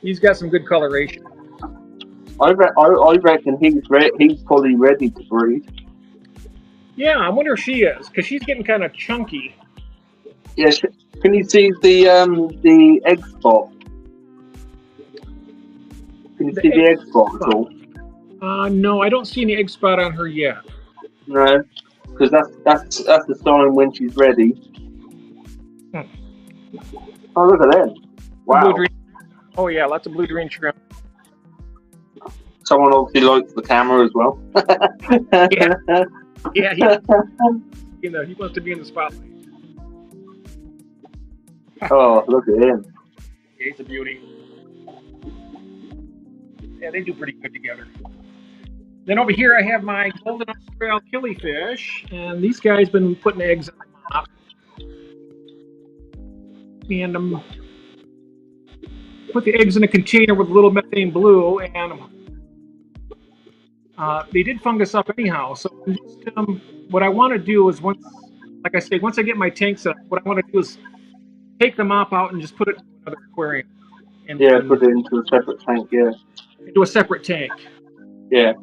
he's got some good coloration. I reckon he's probably ready to breed. Yeah, I wonder if she is because she's getting kind of chunky. Yes. Can you see the egg spot? Can you see the egg spot at all? No, I don't see any egg spot on her yet. No, because that's the sign when she's ready. Oh, look at them! Wow. Oh yeah, lots of blue-green shrimp. Someone obviously likes the camera as well. Yeah, he wants to be in the spotlight. Oh, look at him! Yeah, he's a beauty. Yeah, they do pretty good together. Then over here I have my golden Australian killifish, and these guys been putting eggs on the top. And put the eggs in a container with a little methane blue, and they did fungus up anyhow. So just, what I want to do is once I get my tanks up, what I want to do is take the mop out and just put it in another aquarium. And put it into a separate tank. Yeah. Into a separate tank. Yeah.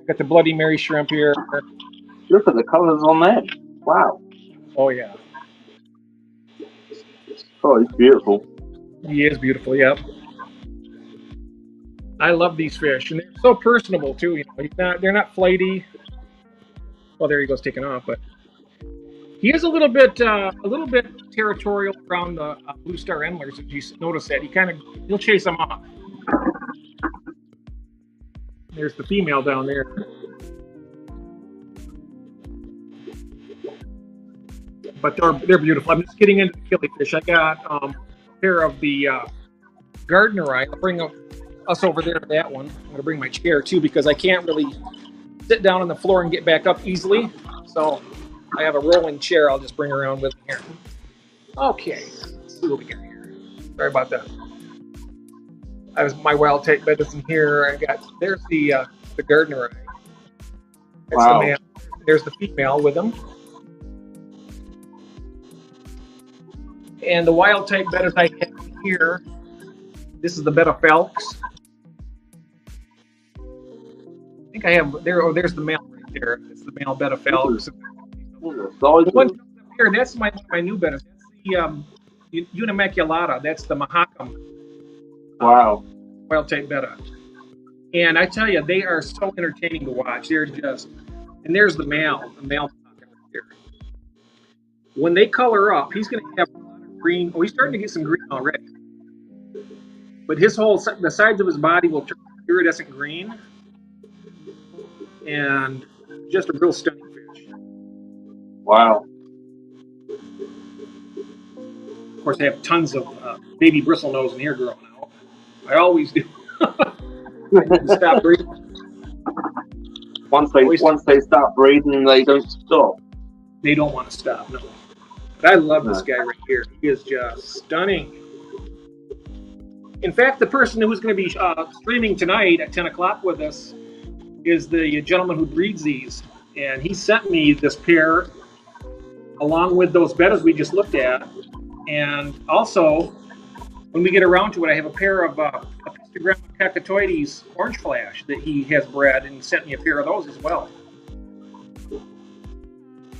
Got the Bloody Mary shrimp here. Look at the colors on that. Wow. Oh yeah. Oh, it's beautiful. He is beautiful, yep. I love these fish, and they're so personable too. You know, they're not flighty. Well, there he goes taking off, but he is a little bit territorial around the blue star endlers. If you notice that, he'll chase them off. There's the female down there. But they're beautiful. I'm just getting into the killifish. I got a pair of the Gardner eye. I'll bring us over there to that one. I'm going to bring my chair too because I can't really sit down on the floor and get back up easily. So I have a rolling chair I'll just bring around with me here. Okay, let's see what we got here. Sorry about that. My wild type bed is in here. There's the Gardner eye. That's Wow. the male. There's the female with them. And the wild type bettas I have here, this is the betta Phelps. I think I have there. Oh, there's the male right there. It's the male betta Phelps. The one up here, that's my new bettas. That's the Unimaculata. That's the Mahakam. Wow. Wild type betta. And I tell you, they are so entertaining to watch. They're just, and there's the male Mahakam right here. When they color up, he's going to have a lot of green. Oh, he's starting to get some green already. But the sides of his body will turn iridescent green. And just a real stunning fish. Wow. Of course, I have tons of baby bristlenose in here growing out. I always do. Stop breathing. Once they start breathing, they don't stop. They don't want to stop, no. But I love this guy right here. He is just stunning. In fact, the person who's going to be streaming tonight at 10 o'clock with us is the gentleman who breeds these. And he sent me this pair along with those bettas we just looked at. And also, when we get around to it, I have a pair of Instagram cacatoides orange flash that he has bred and sent me a pair of those as well.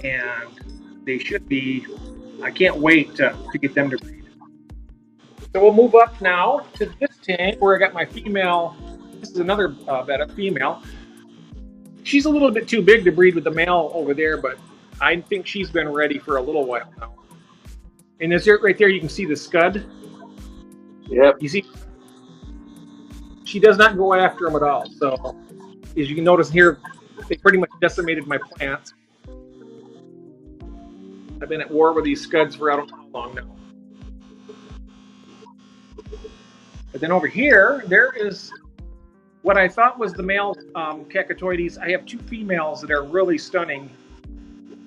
And they should be, I can't wait to get them to breed. So we'll move up now to this tank where I got my female. This is another betta, female. She's a little bit too big to breed with the male over there, but I think she's been ready for a little while now. And right there, you can see the scud. Yep. You see, she does not go after him at all. So, as you can notice here, they pretty much decimated my plants. I've been at war with these scuds for I don't know how long now. But then over here, there is what I thought was the male cacatoides. I have two females that are really stunning.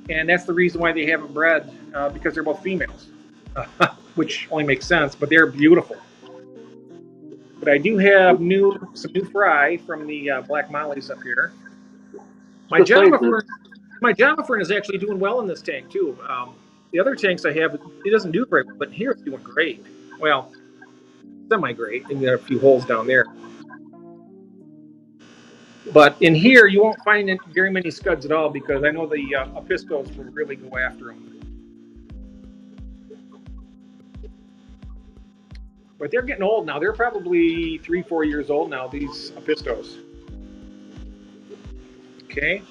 And that's the reason why they haven't bred, because they're both females. Which only makes sense, but they're beautiful. But I do have some new fry from the black mollies up here. My Jonafern is actually doing well in this tank too. The other tanks I have, it doesn't do very well, but here it's doing great. Well, semi-great, and there are a few holes down there. But in here, you won't find very many scuds at all because I know the Apistos will really go after them. But they're getting old now. They're probably 3-4 years old now, these Apistos. Okay.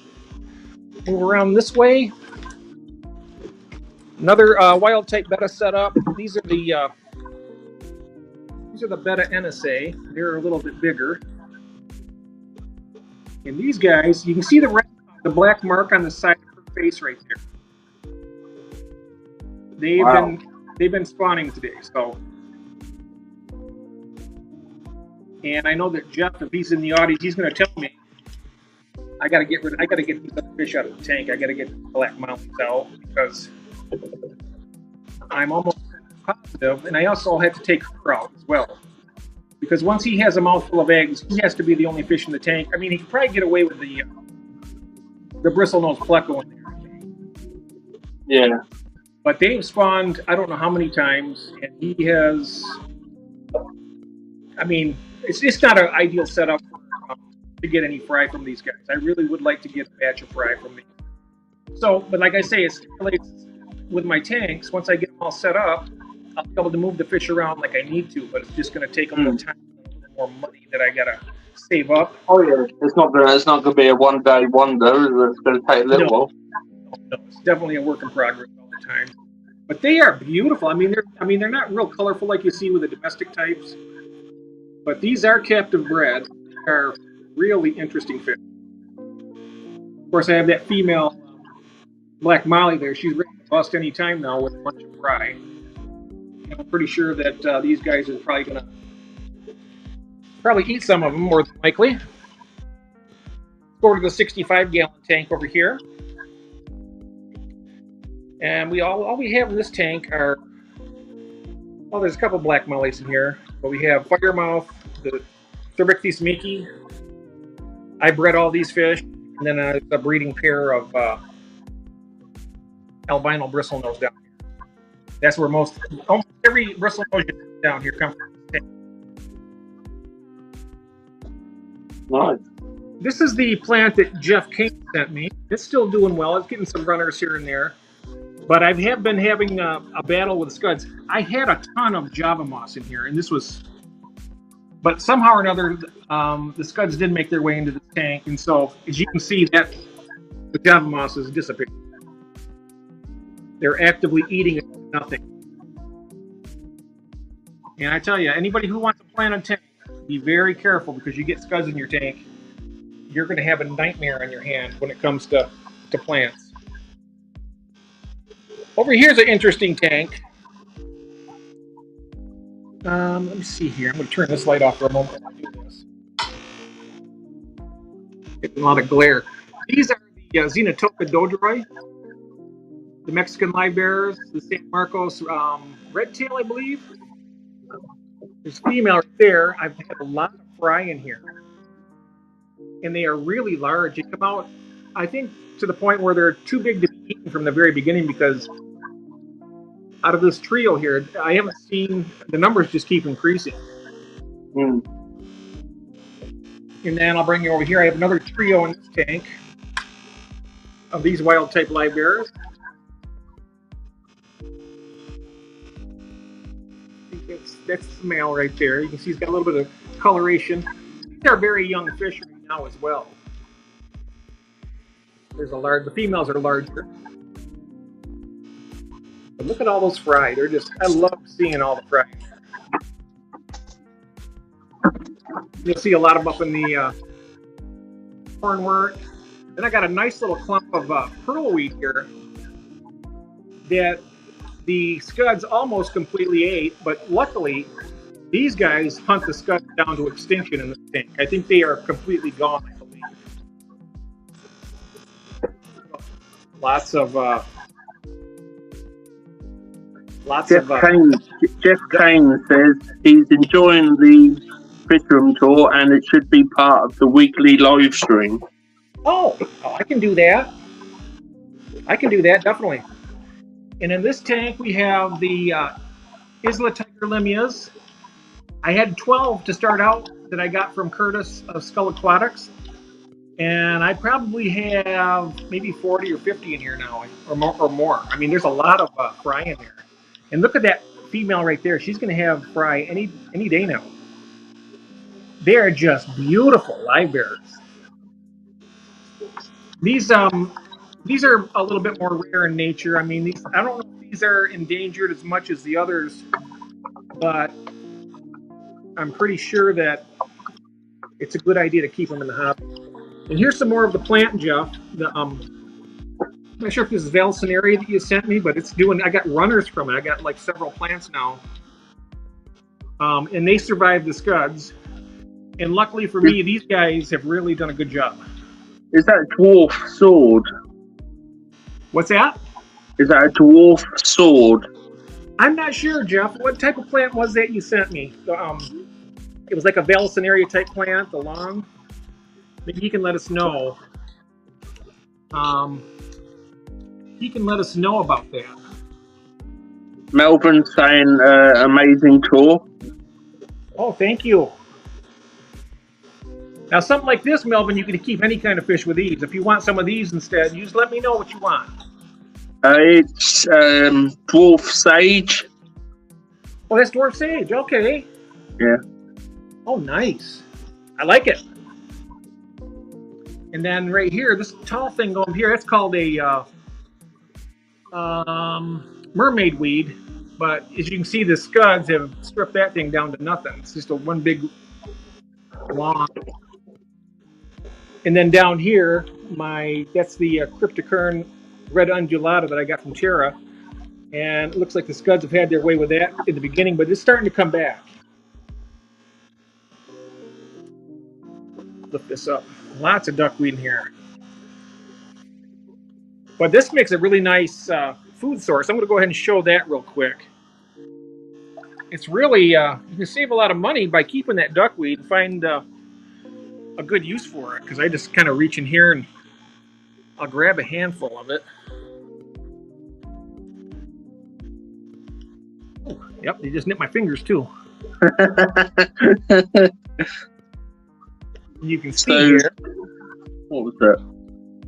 Move around this way. Another wild type betta setup. These are the betta NSA. They're a little bit bigger. And these guys, you can see the black mark on the side of her face right there. They've been spawning today, so. And I know that Jeff, if he's in the audience, he's going to tell me I got to get these other fish out of the tank. I got to get the black mollies out because I'm almost positive, and I also have to take her out as well. Because once he has a mouthful of eggs, he has to be the only fish in the tank. I mean, he could probably get away with the bristlenose pleco in there. Yeah. But they've spawned, I don't know how many times, and he has. I mean, it's not an ideal setup to get any fry from these guys. I really would like to get a batch of fry from these. So, but like I say, it's with my tanks. Once I get them all set up, I'll be able to move the fish around like I need to, but it's just going to take a little time, a little more money that I got to save up. Oh yeah, it's not gonna be a one-day wonder. It's gonna take a little while. No, it's definitely a work in progress all the time. But they are beautiful. I mean, they're not real colorful like you see with the domestic types, but these are captive bred. They are really interesting fish. Of course, I have that female black molly there. She's ready to bust any time now with a bunch of fry. And I'm pretty sure that these guys are probably gonna eat some of them more than likely. Let's go to the 65-gallon tank over here. And all we have in this tank are, well, there's a couple black mollies in here, but we have firemouth, the Cervictes miki. I bred all these fish, and then a breeding pair of albino bristlenose down here. That's where almost every bristlenose down here comes from. Nice. This is the plant that Jeff Kane sent me. It's still doing well. It's getting some runners here and there. But I have been having a battle with scuds. I had a ton of Java moss in here, and this was... But somehow or another, the scuds did make their way into the tank, and so, as you can see, that the Java moss has disappeared. They're actively eating it for nothing. And I tell you, anybody who wants to plant a tank, be very careful, because you get scuds in your tank, you're going to have a nightmare on your hand when it comes to plants. Over here's an interesting tank. Let me see here. I'm going to turn this light off for a moment while I do this. Getting a lot of glare. These are the Xenotopa dodroi, the Mexican live bearers, the San Marcos red tail, I believe. There's a female right there. I've had a lot of fry in here, and they are really large. They come out, I think, to the point where they're too big to be eaten from the very beginning, because out of this trio here, I haven't seen, the numbers just keep increasing. And then I'll bring you over here. I have another trio in this tank of these wild type live bearers. I think that's the male right there. You can see he's got a little bit of coloration. These are very young fish right now as well. There's the females are larger. But look at all those fry. They're just, I love seeing all the fry. You'll see a lot of them up in the cornwort. Then I got a nice little clump of pearlweed here that the scuds almost completely ate, but luckily these guys hunt the scuds down to extinction in the tank. I think they are completely gone, I believe. Lots of Jeff Kane says he's enjoying the fish room tour, and it should be part of the weekly live stream. Oh, I can do that. I can do that, definitely. And in this tank, we have the Isla Tiger Limias. I had 12 to start out that I got from Curtis of Skull Aquatics. And I probably have maybe 40 or 50 in here now, or more. I mean, there's a lot of fry in there. And look at that female right there. She's going to have fry any day now. They are just beautiful live bearers. These are a little bit more rare in nature. I mean, I don't know if these are endangered as much as the others, but I'm pretty sure that it's a good idea to keep them in the hobby. And here's some more of the plant, Jeff. I'm not sure if this is Valsinaria that you sent me, but I got runners from it. I got like several plants now. And they survived the scuds. And luckily for me, these guys have really done a good job. Is that a dwarf sword? What's that? Is that a dwarf sword? I'm not sure, Jeff. What type of plant was that you sent me? It was like a Valsinaria type plant, the long. Maybe he can let us know. He can let us know about that. Melbourne saying amazing tour. Oh, thank you. Now, something like this, Melvin, you can keep any kind of fish with these. If you want some of these instead, you just let me know what you want. It's dwarf sage. Oh, that's dwarf sage. Okay. Yeah. Oh, nice. I like it. And then right here, this tall thing going here, that's called a mermaid weed. But as you can see, the scuds have stripped that thing down to nothing. It's just one big lawn. And then down here, that's the cryptocurn red undulata that I got from Tara. And it looks like the scuds have had their way with that in the beginning, but it's starting to come back. Lift this up. Lots of duckweed in here. But this makes a really nice food source. I'm going to go ahead and show that real quick. It's really, you can save a lot of money by keeping that duckweed and find a good use for it. Because I just kind of reach in here and I'll grab a handful of it. Oh, yep, they just nipped my fingers too. You can see here. What was that?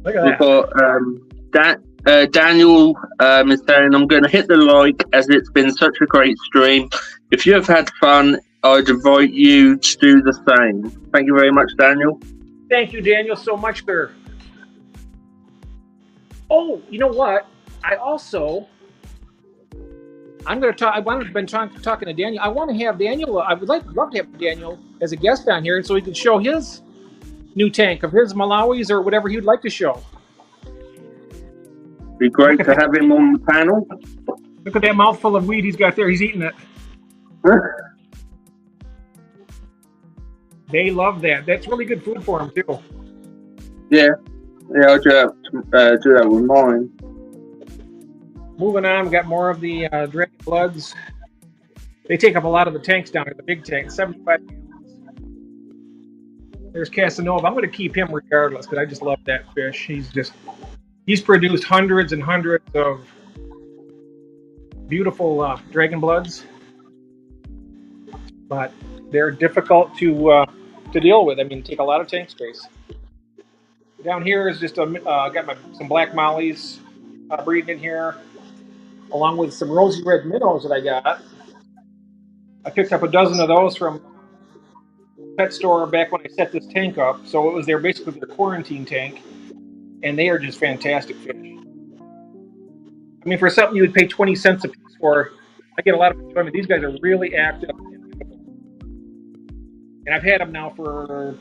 Look at We've that. got Daniel is saying, I'm going to hit the like as it's been such a great stream. If you have had fun, I'd invite you to do the same. Thank you very much, Daniel. Thank you, Daniel, so much, sir. Oh, you know what? I'm going to talk. I've been talking to Daniel. I want to have Daniel. I would love to have Daniel as a guest on here, so he can show his new tank of his Malawis or whatever he'd like to show. Be great to have him on the panel. Look at that mouthful of weed he's got there. He's eating it. They love that. That's really good food for them too. Yeah, I'll do that with mine. Moving on, we got more of the Dragon Bloods. They take up a lot of the tanks down here, the big tank, 75 gallons. There's Casanova. I'm going to keep him regardless because I just love that fish. He's produced hundreds and hundreds of beautiful Dragon Bloods, but they're difficult to deal with. I mean, take a lot of tank space. Down here is just got some black mollies breeding in here, along with some rosy red minnows that I got. I picked up a dozen of those from pet store back when I set this tank up. So they're basically their quarantine tank, and they are just fantastic fish. I mean, for something you would pay 20 cents a piece for, I get a lot of enjoyment. These guys are really active and beautiful. And I've had them now for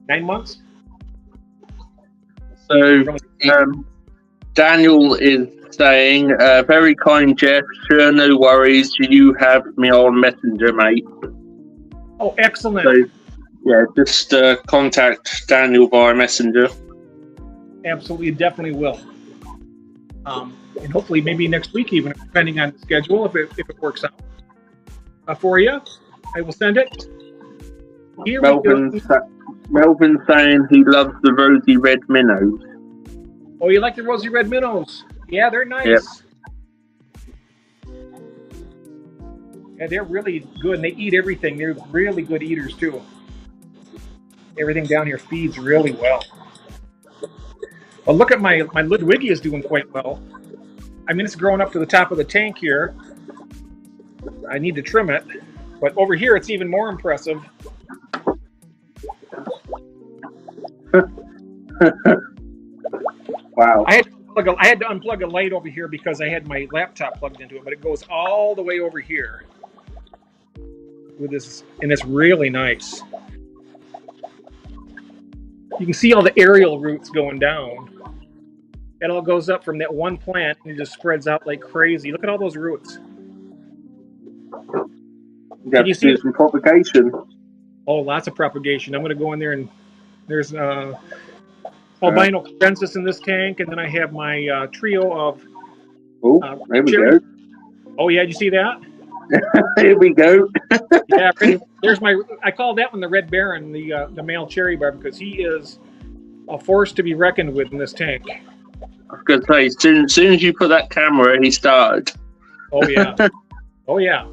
9 months. So, Daniel is saying, very kind, Jeff. Sure, no worries. You have me on Messenger, mate. Oh, excellent. So, yeah, just contact Daniel via Messenger. Absolutely, definitely will. And hopefully maybe next week even, depending on the schedule, if it works out for you. I will send it. Here Melvin's saying he loves the rosy red minnows. Oh, you like the rosy red minnows? Yeah, they're nice. Yep. Yeah, they're really good, and they eat everything. They're really good eaters, too. Everything down here feeds really well. Well, look at my Ludwigia is doing quite well. I mean, it's growing up to the top of the tank here. I need to trim it. But over here, it's even more impressive. Wow. I had to unplug a light over here because I had my laptop plugged into it, but it goes all the way over here with this, and it's really nice. You can see all the aerial roots going down. It all goes up from that one plant and it just spreads out like crazy. Look at all those roots. You got to do some propagation. Oh, lots of propagation. I'm going to go in there and there's albino crensis in this tank, and then I have my trio of. Oh, there we go. Oh yeah, did you see that? Here we go. Yeah, there's I call that one the Red Baron, the male cherry barb, because he is a force to be reckoned with in this tank. I was going to say, as soon as you put that camera, he started. Oh yeah. Oh yeah.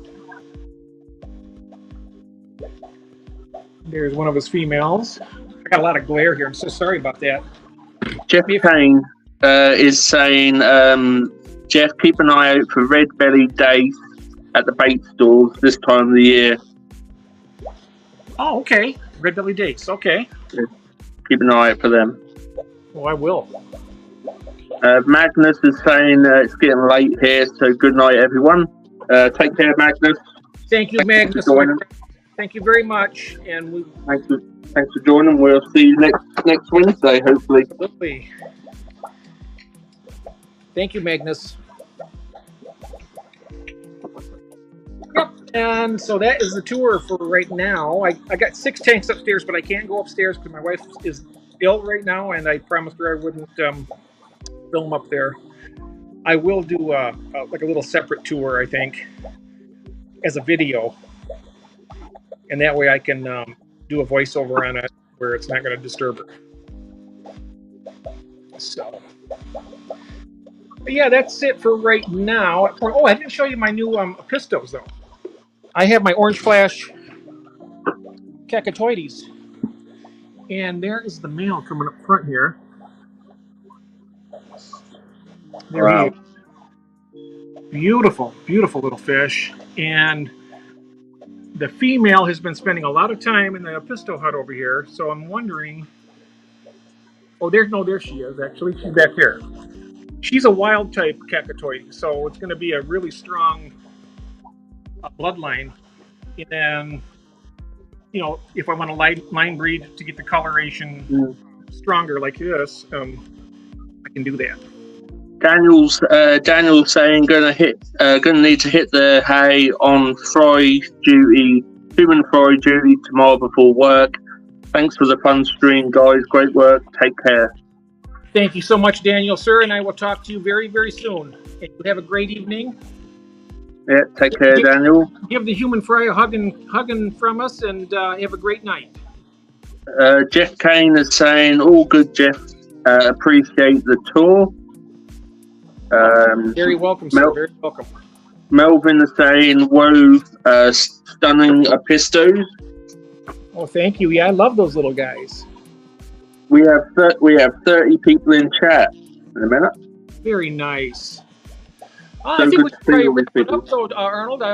There's one of his females. I got a lot of glare here. I'm so sorry about that. Jeff Payne is saying, Jeff, keep an eye out for red-bellied dace at the bait stores this time of the year. Oh, okay. Red belly dates. Okay. Keep an eye out for them. Well, I will. Magnus is saying it's getting late here, so good night, everyone. Take care, Magnus. Thank you, Magnus. Thank you very much. And thanks for joining. We'll see you next Wednesday, hopefully. Absolutely. Thank you, Magnus. Yep. And so that is the tour for right now. I got 6 tanks upstairs, but I can't go upstairs because my wife is ill right now, and I promised her I wouldn't film up there. I will do like a little separate tour, I think, as a video, and that way I can do a voiceover on it where it's not going to disturb her. So, but yeah, that's it for right now. Oh, I didn't show you my new pistos though. I have my orange flash cacatoides, and there is the male coming up front here. There he is. Beautiful, beautiful little fish. And the female has been spending a lot of time in the pisto hut over here, so I'm wondering. Oh, there she is. Actually, she's back there. She's a wild type cacatoid, so it's going to be a really strong bloodline. And then, you know, if I want to line breed to get the coloration stronger like this, I can do that. Daniel's saying gonna need to hit the hay on human fry duty tomorrow before work. Thanks for the fun stream, guys. Great work. Take care. Thank you so much, Daniel, sir, and I will talk to you very, very soon. And you have a great evening. Yeah, take care, Daniel. Give the human fry a hugging from us, and have a great night. Jeff Kane is saying, all good, Jeff. Appreciate the tour. Very welcome, sir. Very welcome. Melvin is saying, whoa, stunning pistos. Oh, thank you. Yeah, I love those little guys. We have 30 people in chat in a minute. Very nice. I think we can probably wrap it up, though, Arnold.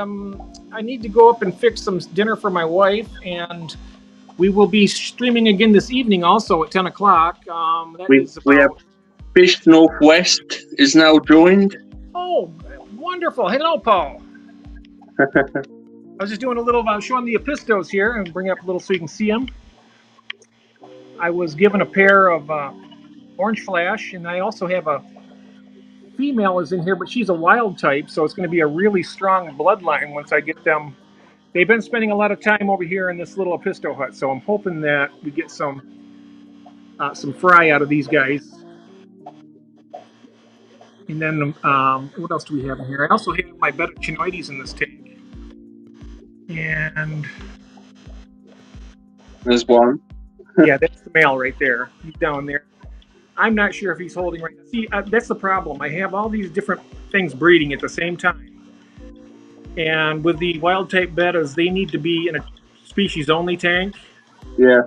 I need to go up and fix some dinner for my wife, and we will be streaming again this evening also at 10 o'clock. We have Fish Northwest is now joined. Oh, wonderful. Hello, Paul. I was just doing a little, showing the pistos here, and bring up a little so you can see them. I was given a pair of orange flash, and I also have a female is in here, but she's a wild type, so it's going to be a really strong bloodline once I get them. They've been spending a lot of time over here in this little pisto hut, so I'm hoping that we get some fry out of these guys. And then what else do we have in here? I also have my betta chinoides in this tank. And there's one. Yeah, that's the male right there. He's down there. I'm not sure if he's holding right now. See, that's the problem. I have all these different things breeding at the same time. And with the wild type bettas, they need to be in a species only tank. Yeah.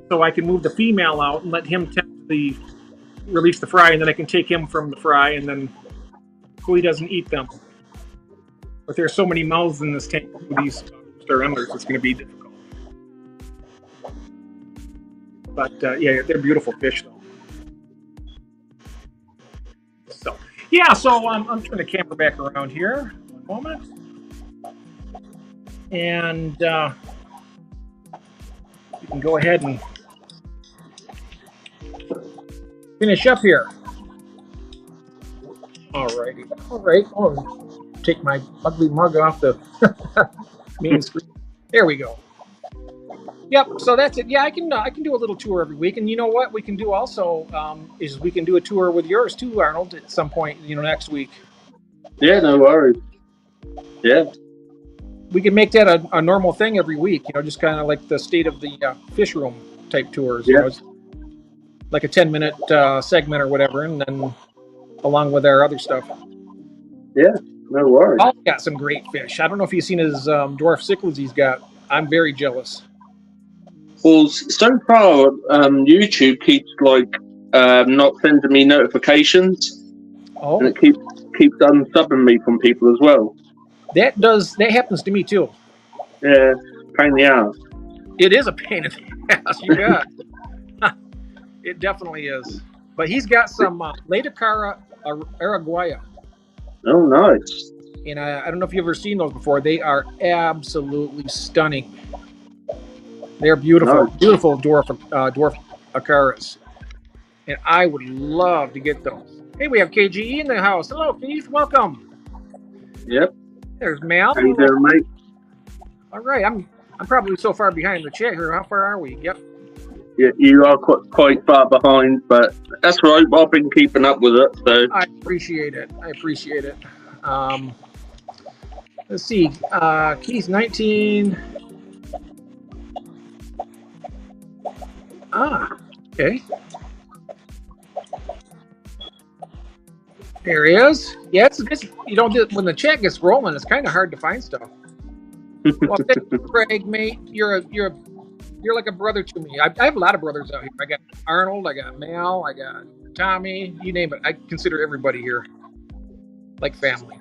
So I can move the female out and let him release the fry, and then I can take him from the fry, and then so he doesn't eat them. But there's so many mouths in this tank with these star endlers, it's going to be difficult. But yeah, they're beautiful fish, though. So yeah, so I'm turning the camera back around here. One moment, and you can go ahead and finish up here. Alrighty. All right. Oh, take my ugly mug off the main screen. There we go. Yep. So that's it. Yeah, I can do a little tour every week, and you know what we can do also is we can do a tour with yours too, Arnold, at some point. Next week. Yeah. No worries. Yeah. We can make that a normal thing every week. Just kind of like the state of the fish room type tours. Yeah. Like a 10-minute segment or whatever, and then along with our other stuff. Yeah, no worries. Paul's got some great fish. I don't know if you've seen his dwarf cichlids he's got. I'm very jealous. Well, so far, YouTube keeps not sending me notifications, and it keeps unsubbing me from people as well. That happens to me too. Yeah, pain in the ass. It is a pain in the ass, you bet. It definitely is. But he's got some Latacara Araguaia. Oh, nice. And I don't know if you've ever seen those before. They are absolutely stunning. They're beautiful, Nice. beautiful dwarf acaras. And I would love to get those. Hey, we have KGE in the house. Hello, Keith. Welcome. Yep. There's Mal. How you doing, mate? All right. I'm probably so far behind the chat here. How far are we? Yep. Yeah, you are quite far behind, but that's right. I've been keeping up with it, so. I appreciate it. Let's see. Keith 19. Okay. There he is. Yeah, it's when the chat gets rolling, it's kind of hard to find stuff. Well, Craig, mate, you're like a brother to me. I have a lot of brothers out here. I got Arnold, I got Mal, I got Tommy, you name it. I consider everybody here like family.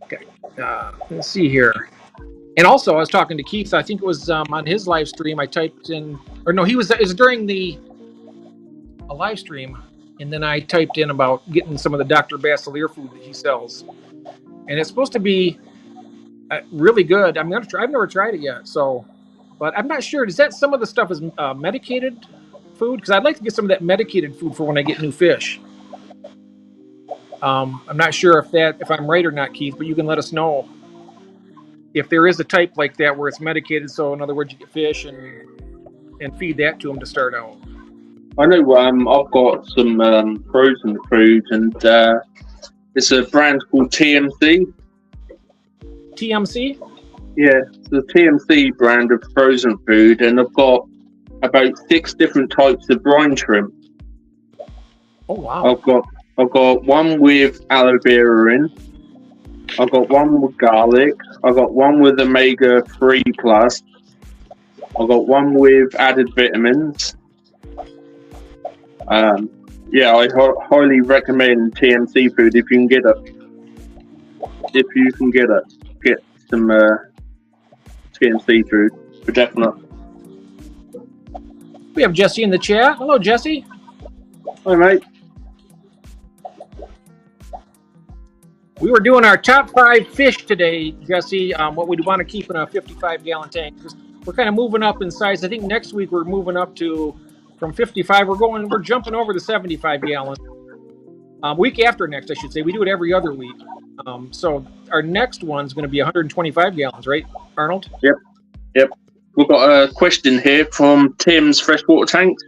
Okay, let's see here. And also, I was talking to Keith. I think it was on his live stream. I typed in, or no, it was during a live stream, and then I typed in about getting some of the Dr. Basilier food that he sells, and it's supposed to be really good. I'm gonna try. I've never tried it yet, but I'm not sure. Is that some of the stuff is medicated food? Because I'd like to get some of that medicated food for when I get new fish. I'm not sure if I'm right or not, Keith, but you can let us know if there is a type like that where it's medicated. So in other words, you get fish and feed that to them to start out. I know I've got some frozen food, and it's a brand called TMC. TMC? Yeah, it's the TMC brand of frozen food, and I've got about 6 different types of brine shrimp. Oh wow! I've got one with aloe vera in. I've got one with garlic. I've got one with omega-3 plus. I've got one with added vitamins. Yeah, I highly recommend TMC food if you can get it. Get some TMC food for definite. We have Jesse in the chat. Hello, Jesse. Hi, mate. We were doing our top 5 fish today, Jesse. What we'd want to keep in a 55-gallon tank. We're kind of moving up in size. I think next week we're moving up from 55. We're jumping over the 75 gallon. Week after next, I should say. We do it every other week. So our next one's going to be 125 gallons, right, Arnold? Yep. We've got a question here from Tim's Freshwater Tanks.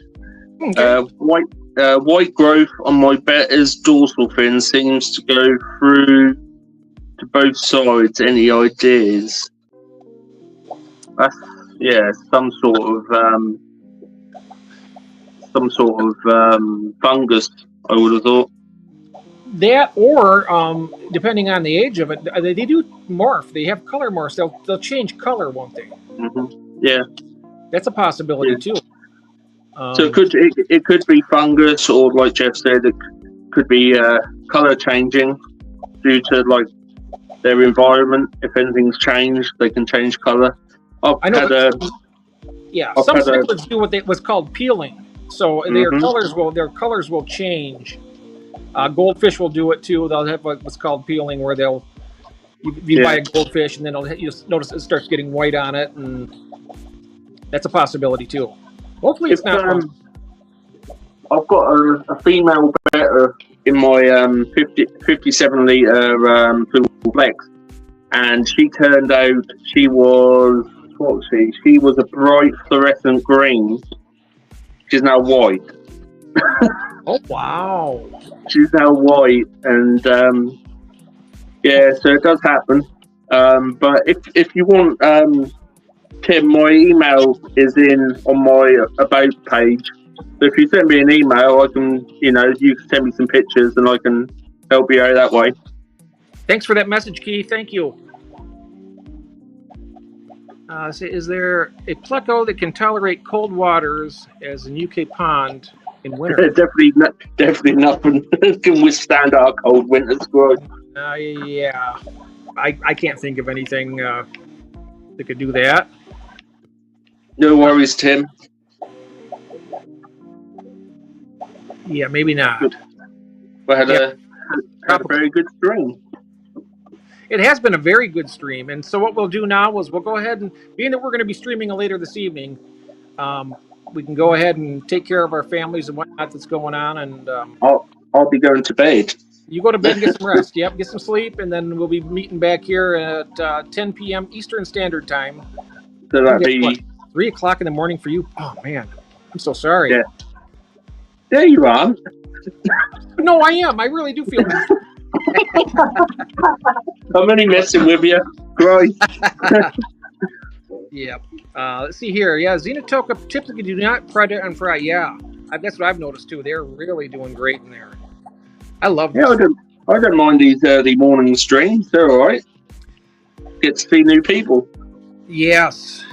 Okay. White growth on my better's dorsal fin seems to go through to both sides. Any ideas? Some sort of fungus, I would have thought. That, or depending on the age of it, they do morph. They have color morphs. They'll change color, won't they? Mm-hmm. Yeah, that's a possibility too. So it could be fungus, or like Jeff said, it could be color changing due to like their environment. If anything's changed, they can change color. Some cichlids do what's called peeling. So their colors will change. Goldfish will do it too. They'll have what's called peeling, where you buy a goldfish and then you'll notice it starts getting white on it, and that's a possibility too. Hopefully it's not. I've got a female better in my 57 litre pool flex, and she turned out she was She was a bright fluorescent green. She's now white. Oh wow! She's now white, and so it does happen. But if you want, Tim, my email is on my about page. So if you send me an email, I can, you can send me some pictures, and I can help you out that way. Thanks for that message, Keith. Thank you. Is there a pleco that can tolerate cold waters as an UK pond in winter? Definitely nothing can withstand our cold winters. Yeah, I can't think of anything that could do that. No worries, Tim. Yeah, maybe not. We had Yeah. a very good stream. It has been a very good stream, and so what we'll do now is we'll go ahead and, being that we're going to be streaming later this evening, we can go ahead and take care of our families and whatnot that's going on, and I'll be going to bed. you go to bed and get some rest. Yep, get some sleep, and then we'll be meeting back here at 10 p.m. Eastern Standard Time. So that'd be what, 3 o'clock in the morning for you. Oh man, I'm so sorry. Yeah. There you are. No, I am. I really do feel that. I'm only messing with you. Right. Yep. Let's see here. Yeah, Xenotoka typically do not predate on fry. Yeah, that's what I've noticed too. They're really doing great in there. I love Yeah, I don't mind these early morning streams. They're all right. Get to see new people. Yes,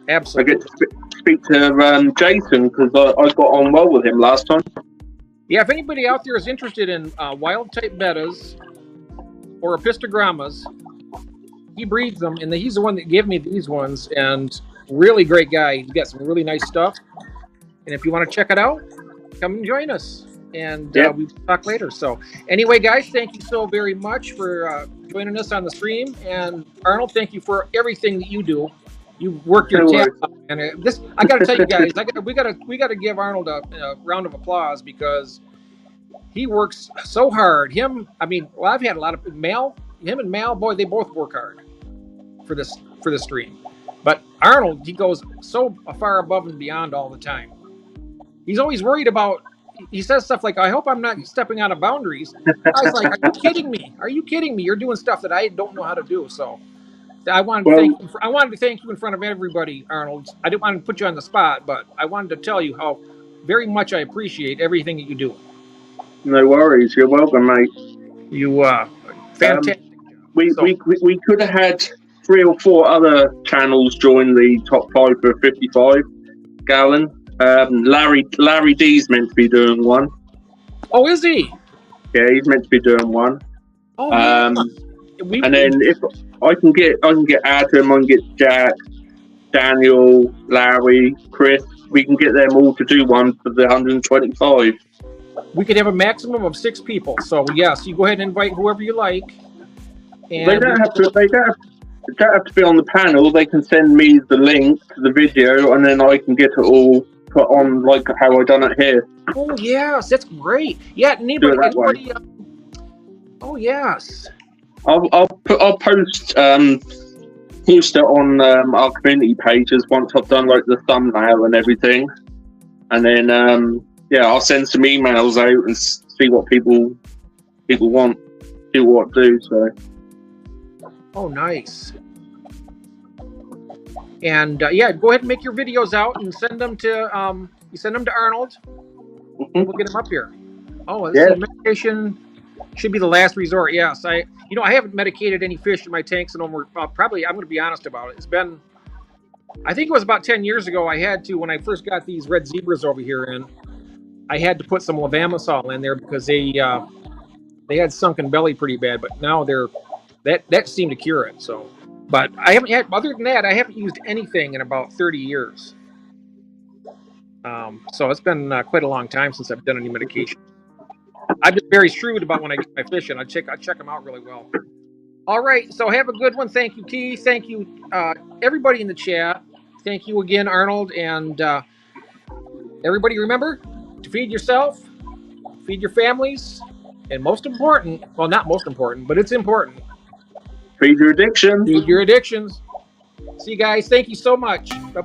absolutely. I get to speak to Jason because I got on well with him last time. Yeah, if anybody out there is interested in wild type bettas or epistogrammas, he breeds them, and he's the one that gave me these ones. And really great guy. He's got some really nice stuff. And if you want to check it out, come and join us. And we'll talk later. So anyway, guys, thank you so very much for joining us on the stream. And Arnold, thank you for everything that you do. You work your tail off. And this, I got to tell you guys, we got to give Arnold a round of applause because he works so hard. I've had a lot of him and Mal, boy, they both work hard for this stream. But Arnold, he goes so far above and beyond all the time. He's always worried about. He says stuff like, "I hope I'm not stepping out of boundaries." I was like, "Are you kidding me? Are you kidding me? You're doing stuff that I don't know how to do." So, I wanted to thank you in front of everybody, Arnold. I didn't want to put you on the spot, but I wanted to tell you how very much I appreciate everything that you do. No worries. You're welcome, mate. You fantastic. We could have had 3 or 4 other channels join the top 5 for 55 gallon. Larry D's meant to be doing one. Oh, is he? Yeah, he's meant to be doing one. Oh, yeah. And then if I can get Adam, I can get Jack, Daniel, Larry, Chris. We can get them all to do one for the 125. We could have a maximum of 6 people. So yes, you go ahead and invite whoever you like. And They don't have to be on the panel. They can send me the link to the video, and then I can get it all put on like how I done it here. Oh yes, that's great. Yeah, anybody oh yes. I'll post it on our community pages once I've done like the thumbnail and everything, and then I'll send some emails out and see what people want, see what to do. So. Oh, nice. And go ahead and make your videos out and send them to Arnold. Mm-hmm. We'll get him up here. Oh, medication should be the last resort. Yes, I haven't medicated any fish in my tanks in over probably. I'm going to be honest about it. It's been, I think it was about 10 years ago. I had to, when I first got these red zebras over here in, I had to put some levamisole in there because they had sunken belly pretty bad. But now that seemed to cure it. So, but I haven't had, other than that, I haven't used anything in about 30 years. So it's been quite a long time since I've done any medication. I've been very shrewd about when I get my fish in. I check them out really well. All right, so have a good one. Thank you, Keith. Thank you, everybody in the chat. Thank you again, Arnold. And everybody, remember to feed yourself, feed your families, and most important, well, not most important, but it's important. Feed your addiction. Feed your addictions. See you guys. Thank you so much. Bye.